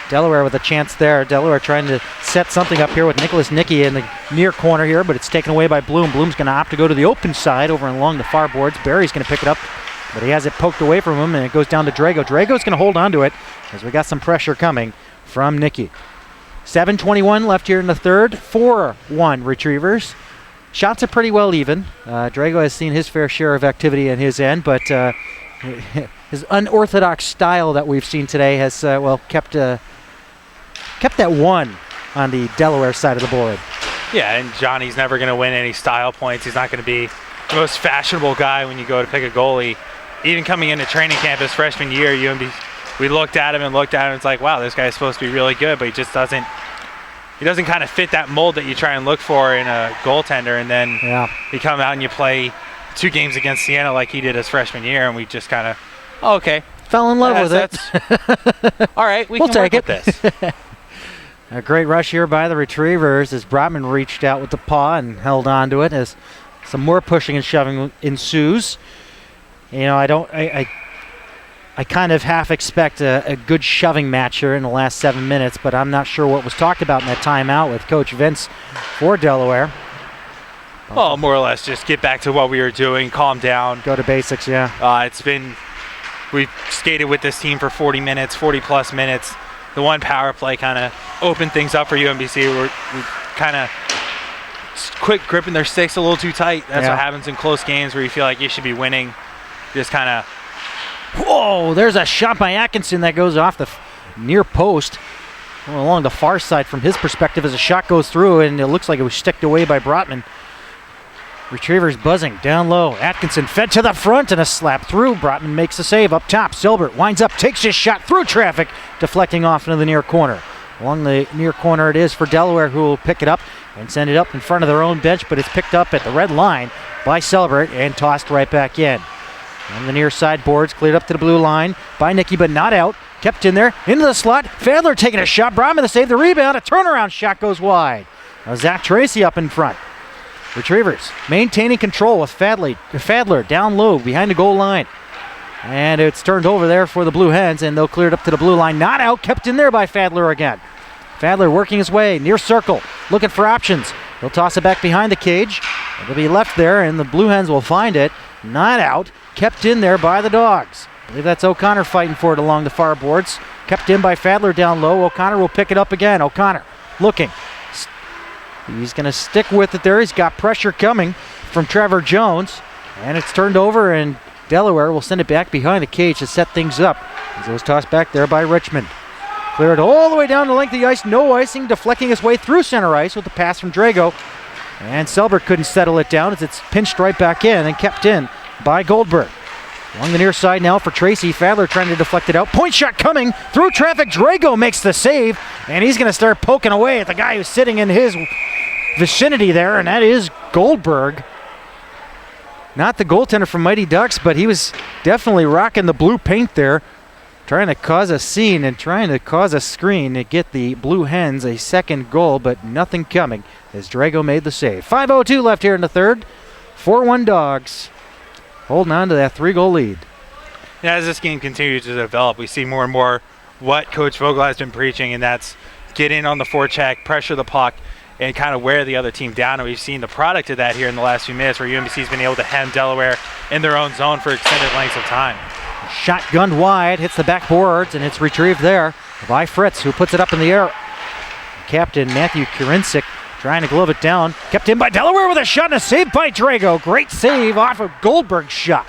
Delaware with a chance there. Delaware trying to set something up here with Nicholas Nicky in the near corner here, but it's taken away by Bloom. Bloom's going to opt to go to the open side over and along the far boards. Berry's going to pick it up, but he has it poked away from him, and it goes down to Drago. Drago's going to hold on to it as we got some pressure coming from Nicky. 7:21 left here in the third. 4-1 Retrievers. Shots are pretty well even. Drago has seen his fair share of activity in his end, but his unorthodox style that we've seen today has kept that one on the Delaware side of the board. Yeah, and Johnny's never going to win any style points. He's not going to be the most fashionable guy when you go to pick a goalie. Even coming into training camp his freshman year, we looked at him and it's like, wow, this guy's supposed to be really good, but he doesn't kind of fit that mold that you try and look for in a goaltender. And then you come out and you play 2 games against Siena like he did his freshman year, and we just kind of, okay. Fell in love with it. All right, we'll can take work with this. A great rush here by the Retrievers as Brotman reached out with the paw and held on to it as some more pushing and shoving ensues. I kind of half expect a good shoving match here in the last 7 minutes, but I'm not sure what was talked about in that timeout with Coach Vince for Delaware. Well, more or less just get back to what we were doing, calm down. Go to basics, yeah. We've skated with this team for 40 plus minutes. The one power play kind of opened things up for UMBC. We kind of quit gripping their sticks a little too tight. That's what happens in close games where you feel like you should be winning. Just kind of. Whoa, there's a shot by Atkinson that goes off the near post. Along the far side from his perspective as a shot goes through, and it looks like it was sticked away by Brotman. Retrievers buzzing down low. Atkinson fed to the front and a slap through. Brotman makes the save up top. Silbert winds up, takes his shot through traffic, deflecting off into the near corner. Along the near corner it is for Delaware, who will pick it up and send it up in front of their own bench, but it's picked up at the red line by Silbert and tossed right back in. On the near side boards, cleared up to the blue line by Nicky, but not out. Kept in there, into the slot. Fadler taking a shot. Brotman to save the rebound. A turnaround shot goes wide. Now Zach Tracy up in front. Retrievers maintaining control with Fadler down low behind the goal line. And it's turned over there for the Blue Hens, and they'll clear it up to the blue line. Not out, kept in there by Fadler again. Fadler working his way, near circle, looking for options. He'll toss it back behind the cage. It'll be left there, and the Blue Hens will find it. Not out, kept in there by the Dogs. I believe that's O'Connor fighting for it along the far boards. Kept in by Fadler down low. O'Connor will pick it up again. O'Connor looking. He's going to stick with it there. He's got pressure coming from Trevor Jones. And it's turned over, and Delaware will send it back behind the cage to set things up. As it was tossed back there by Richmond. Cleared all the way down the length of the ice. No icing, deflecting his way through center ice with the pass from Drago. And Selbert couldn't settle it down as it's pinched right back in and kept in by Goldberg. Along the near side now for Tracy. Fadler trying to deflect it out. Point shot coming through traffic. Drago makes the save, and he's going to start poking away at the guy who's sitting in his vicinity there, and that is Goldberg. Not the goaltender from Mighty Ducks, but he was definitely rocking the blue paint there, trying to cause a scene and trying to cause a screen to get the Blue Hens a second goal, but nothing coming as Drago made the save. 5:02 left here in the third. 4-1 Dogs holding on to that 3-goal lead. Yeah, as this game continues to develop, we see more and more what Coach Vogel has been preaching, and that's get in on the forecheck, pressure the puck, and kind of wear the other team down. And we've seen the product of that here in the last few minutes where UMBC's been able to hem Delaware in their own zone for extended lengths of time. Shotgunned wide, hits the backboards, and it's retrieved there by Fritz, who puts it up in the air. Captain Matthew Kurincic trying to glove it down. Kept in by Delaware with a shot and a save by Drago. Great save off of Goldberg's shot.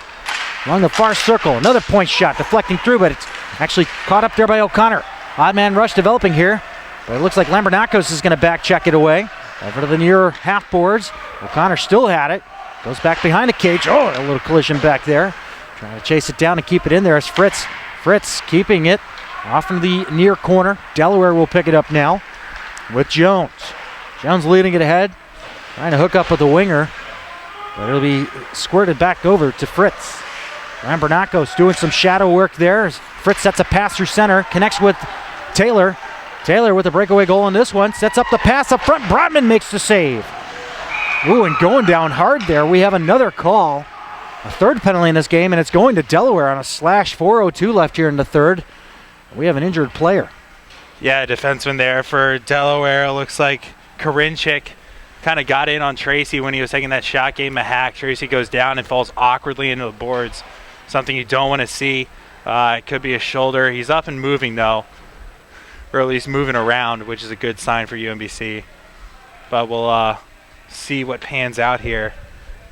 Along the far circle, another point shot deflecting through, but it's actually caught up there by O'Connor. Odd man rush developing here, but it looks like Lambernakos is going to back check it away. Over to the near half boards. O'Connor still had it. Goes back behind the cage. Oh, a little collision back there. Trying to chase it down and keep it in there as Fritz. Fritz keeping it off in the near corner. Delaware will pick it up now with Jones. Jones leading it ahead. Trying to hook up with the winger, but it'll be squirted back over to Fritz. Lambernakos doing some shadow work there as Fritz sets a pass through center, connects with Taylor. Taylor with a breakaway goal in this one, sets up the pass up front. Brodman makes the save. Ooh, and going down hard there, we have another call. A third penalty in this game, and it's going to Delaware on a slash. 4:02 left here in the third. We have an injured player. Yeah, defenseman there for Delaware. It looks like Karinchik kind of got in on Tracy when he was taking that shot, gave him a hack. Tracy goes down and falls awkwardly into the boards. Something you don't want to see. It could be a shoulder. He's up and moving, though, or at least moving around, which is a good sign for UMBC. But we'll see what pans out here,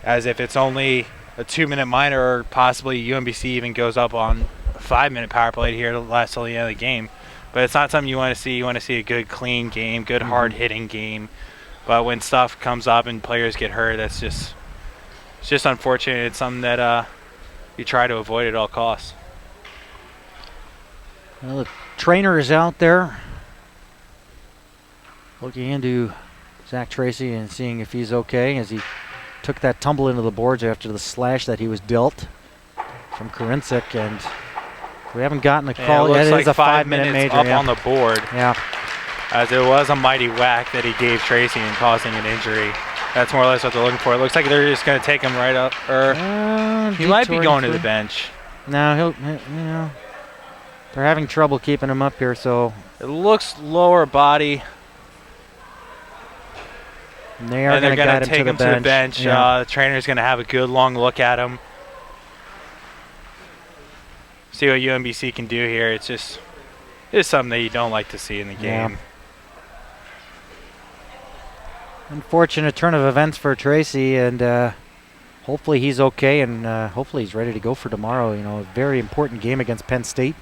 as if it's only a 2-minute minor, or possibly UMBC even goes up on a 5-minute power play here to last till the end of the game. But it's not something you want to see. You want to see a good, clean game, good, hard-hitting game. But when stuff comes up and players get hurt, it's just unfortunate. It's something that you try to avoid at all costs. Well, the trainer is out there looking into Zach Tracy and seeing if he's okay as he took that tumble into the boards after the slash that he was dealt from Karinchik, and we haven't gotten a call yet. It It looks is like a 5-minute major. up on the board. Yeah. As it was a mighty whack that he gave Tracy and causing an injury. That's more or less what they're looking for. It looks like they're just going to take him right up, or he might be going to the bench. No, they're having trouble keeping him up here, so. It looks lower body. And they are going to take him to the bench. Yeah. The trainer's going to have a good long look at him. See what UMBC can do here. It's something that you don't like to see in the game. Unfortunate turn of events for Tracy, and hopefully he's okay, and hopefully he's ready to go for tomorrow. You know, a very important game against Penn State.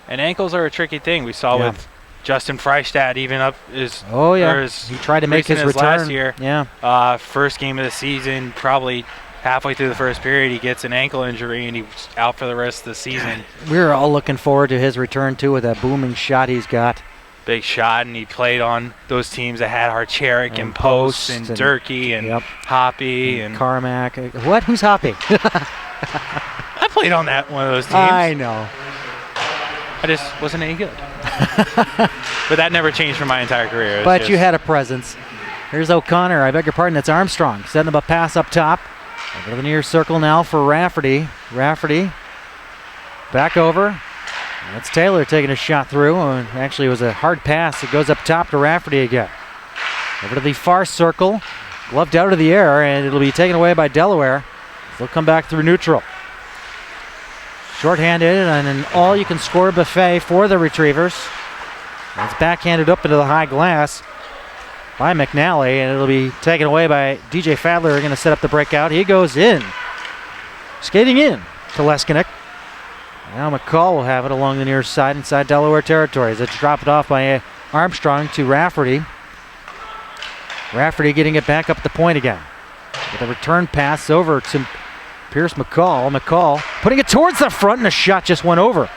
And ankles are a tricky thing. We saw with Justin Freistadt even up his. Oh yeah, he tried to make his return last year. Yeah. First game of the season, probably halfway through the first period, he gets an ankle injury and he's out for the rest of the season. We're all looking forward to his return too, with that booming shot he's got. Big shot, and he played on those teams that had Harcherik and Post and Durkee and Hoppe and Carmack. What? Who's Hoppe? I played on one of those teams. I know. I just wasn't any good. But that never changed for my entire career. But you had a presence. Here's O'Connor. I beg your pardon. That's Armstrong. Setting up a pass up top. Over to the near circle now for Rafferty. Rafferty back over. That's Taylor taking a shot through. And actually, it was a hard pass. It goes up top to Rafferty again. Over to the far circle. Gloved out of the air, and it'll be taken away by Delaware. They'll come back through neutral. Shorthanded and an all-you-can-score buffet for the Retrievers. It's backhanded up into the high glass by McNally, and it'll be taken away by DJ Fadler. Going to set up the breakout. He goes in. Skating in to Leskinek. Now McCall will have it along the near side inside Delaware territory. As it's dropped off by Armstrong to Rafferty. Rafferty getting it back up the point again. With a return pass over to Pierce McCall. McCall putting it towards the front, and a shot just went over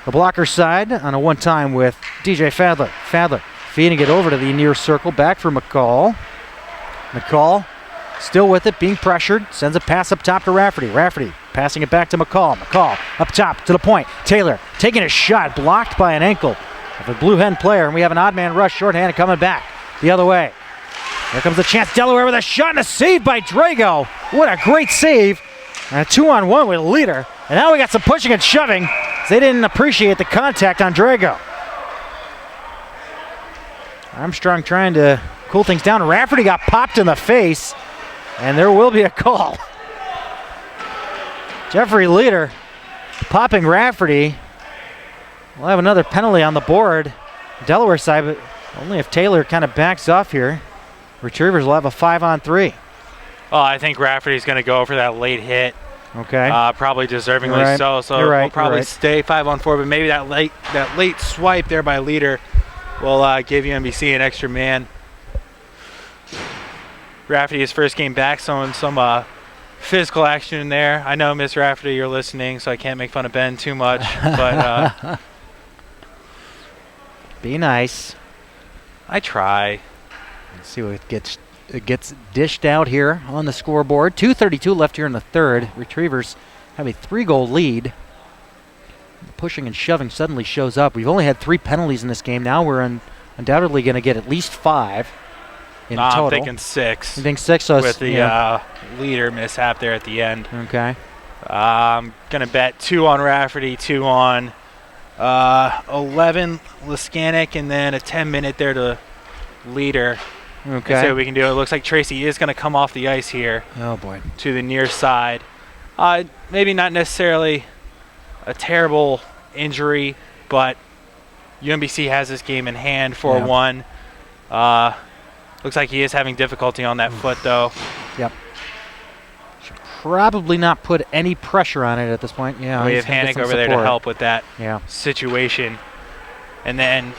the blocker side on a one-time with DJ Fadler. Fadler feeding it over to the near circle, back for McCall. McCall still with it, being pressured, sends a pass up top to Rafferty. Rafferty passing it back to McCall. McCall up top to the point. Taylor taking a shot, blocked by an ankle of a Blue Hen player, and we have an odd man rush, shorthanded, coming back the other way. Here comes the chance. Delaware with a shot and a save by Drago. What a great save. And a 2-on-1 with a leader. And now we got some pushing and shoving. They didn't appreciate the contact on Drago. Armstrong trying to cool things down. Rafferty got popped in the face, and there will be a call. Jeffrey Leader popping Rafferty. We'll have another penalty on the board. Delaware side, but only if Taylor kind of backs off here. Retrievers will have a 5-on-3. Oh, I think Rafferty's going to go for that late hit. Okay. Probably deservingly so. So we'll probably stay 5-on-4, but maybe that late swipe there by Leader will give UMBC an extra man. Rafferty, his first game back, showing some physical action in there. I know, Miss Rafferty, you're listening, so I can't make fun of Ben too much. But be nice. I try. Let's see what gets dished out here on the scoreboard. 2:32 left here in the third. Retrievers have a 3-goal lead. The pushing and shoving suddenly shows up. We've only had 3 penalties in this game. Now we're undoubtedly going to get at least 5 in total. I'm thinking 6. You think 6? So with the Leader mishap there at the end. Okay. I'm going to bet 2 on Rafferty, 2 on 11 Liskanek, and then a 10-minute there to Leader. Okay. And see what we can do. It looks like Tracy is going to come off the ice here. Oh, boy. To the near side. Maybe not necessarily a terrible injury, but UMBC has this game in hand for 1. Looks like he is having difficulty on that foot, though. Yep. Should probably not put any pressure on it at this point. Yeah, we have Hannick over there to help with that situation. And then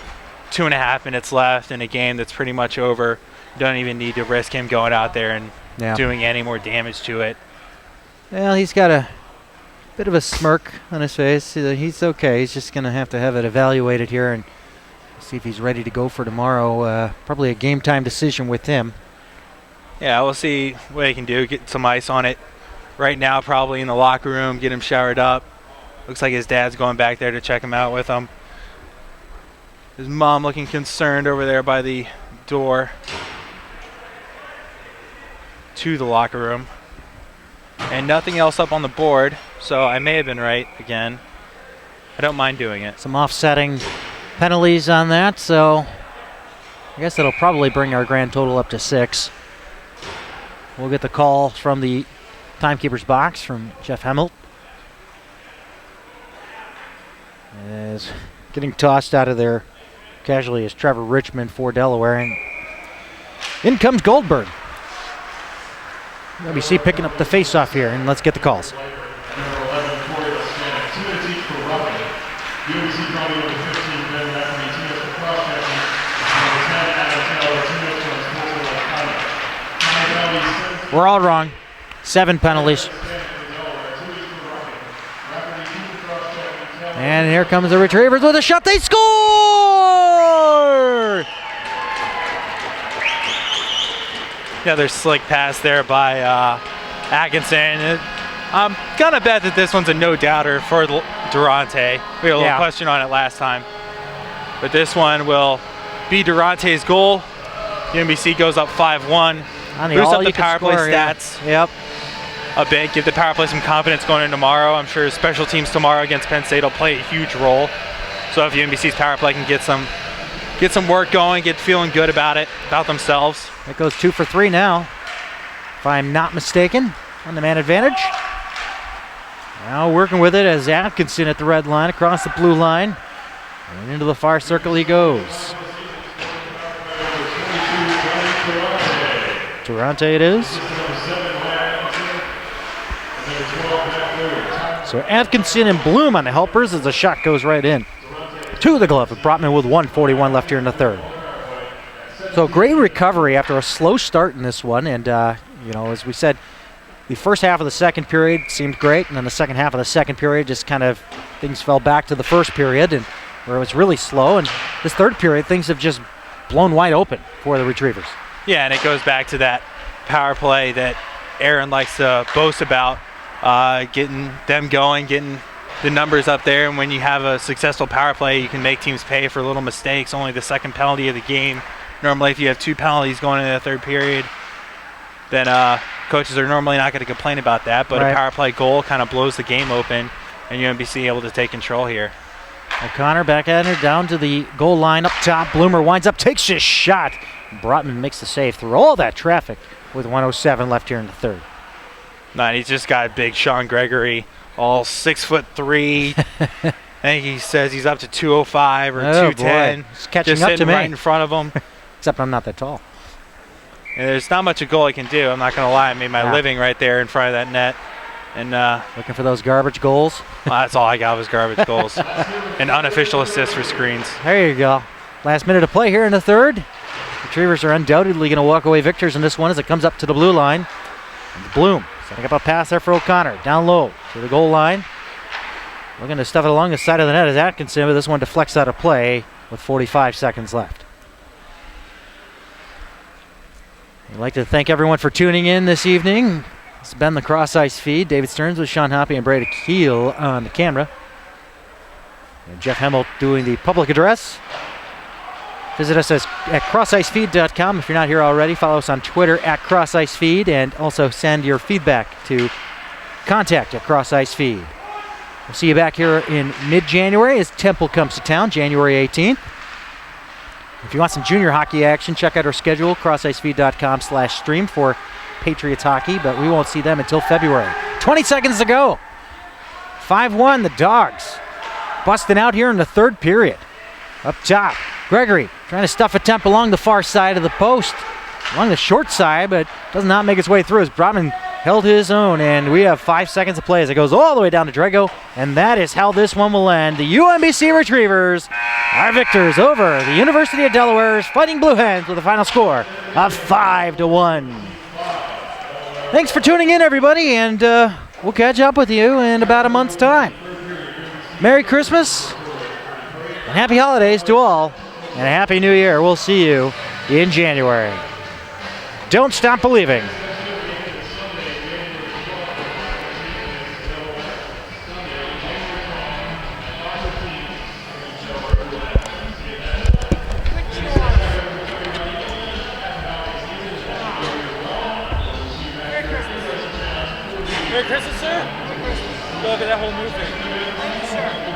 2.5 minutes left in a game that's pretty much over. Don't even need to risk him going out there and doing any more damage to it. Well, he's got a bit of a smirk on his face. He's okay. He's just going to have it evaluated here and see if he's ready to go for tomorrow. Probably a game-time decision with him. Yeah, we'll see what he can do. Get some ice on it right now, probably in the locker room, get him showered up. Looks like his dad's going back there to check him out with him. His mom looking concerned over there by the door to the locker room. And nothing else up on the board, so I may have been right again. I don't mind doing it. Some offsetting penalties on that, so I guess it'll probably bring our grand total up to 6. We'll get the call from the timekeeper's box from Jeff Hemmelt. As getting tossed out of there casually is Trevor Richmond for Delaware, and in comes Goldberg. UMBC picking up the face-off here, and let's get the calls. Number 11, Corey Liskanek, 2 minutes each for roughing. UMBC probably number 15, Ben Rafferty, 2 minutes for cross-checking. Number 10, Adam Taylor, 2 minutes for unsportsmanlike conduct. Penalties, We're all wrong. 7 penalties. And here comes the Retrievers with a shot. They score! Another slick pass there by Atkinson. I'm going to bet that this one's a no-doubter for Durante. We had a little question on it last time. But this one will be Durante's goal. UMBC goes up 5-1. Boost up the power play stats. Yep. A bit. Give the power play some confidence going in tomorrow. I'm sure special teams tomorrow against Penn State will play a huge role. So if UMBC's power play can get some work going, get feeling good about themselves. It goes 2 for 3 now, if I'm not mistaken, on the man advantage. Now working with it as Atkinson at the red line, across the blue line. And into the far circle he goes. Durante it is. So Atkinson and Bloom on the helpers as the shot goes right in. To the glove of Brotman with 1:41 left here in the third. So great recovery after a slow start in this one. And, as we said, the first half of the second period seemed great. And then the second half of the second period just kind of things fell back to the first period and where it was really slow. And this third period, things have just blown wide open for the Retrievers. Yeah, and it goes back to that power play that Aaron likes to boast about. Getting them going, getting the numbers up there, and when you have a successful power play, you can make teams pay for little mistakes. Only the second penalty of the game. Normally, if you have 2 penalties going into the third period, then coaches are normally not going to complain about that. But a power play goal kind of blows the game open, and UMBC able to take control here. O'Connor back at her, down to the goal line up top. Bloomer winds up, takes his shot. Brotman makes the save through all that traffic with 1:07 left here in the third. And he's just got big Sean Gregory, all 6'3". I think he says he's up to 205 or 210. He's catching just up sitting to me. right in front of him. Except I'm not that tall. And there's not much a goalie can do. I'm not going to lie. I made my living right there in front of that net. And looking for those garbage goals. Well, that's all I got was garbage goals. And unofficial assists for screens. There you go. Last minute of play here in the third. Retrievers are undoubtedly going to walk away victors in this one as it comes up to the blue line. And Bloom setting up a pass there for O'Connor. Down low to the goal line. Looking to stuff it along the side of the net is Atkinson, but this one deflects out of play with 45 seconds left. I'd like to thank everyone for tuning in this evening. It's been the Cross Ice feed. David Stearns with Sean Hoppe and Brady Keel on the camera. And Jeff Hemmel doing the public address. Visit us at crossicefeed.com if you're not here already. Follow us on Twitter at crossicefeed, and also send your feedback to contact@crossicefeed. We'll see you back here in mid-January as Temple comes to town, January 18th. If you want some junior hockey action, check out our schedule, crossicefeed.com/stream for Patriots hockey, but we won't see them until February. 20 seconds to go. 5-1, the Dogs busting out here in the third period. Up top, Gregory trying to stuff a temp along the far side of the post, along the short side, but does not make its way through as Brotman held his own, and we have 5 seconds to play as it goes all the way down to Drago, and that is how this one will end. The UMBC Retrievers are victors over the University of Delaware's Fighting Blue Hens with a final score of 5-1. Thanks for tuning in, everybody, and we'll catch up with you in about a month's time. Merry Christmas, and happy holidays to all, and a happy new year. We'll see you in January. Don't stop believing. Merry Christmas, sir. Go over that whole move thing. Sure.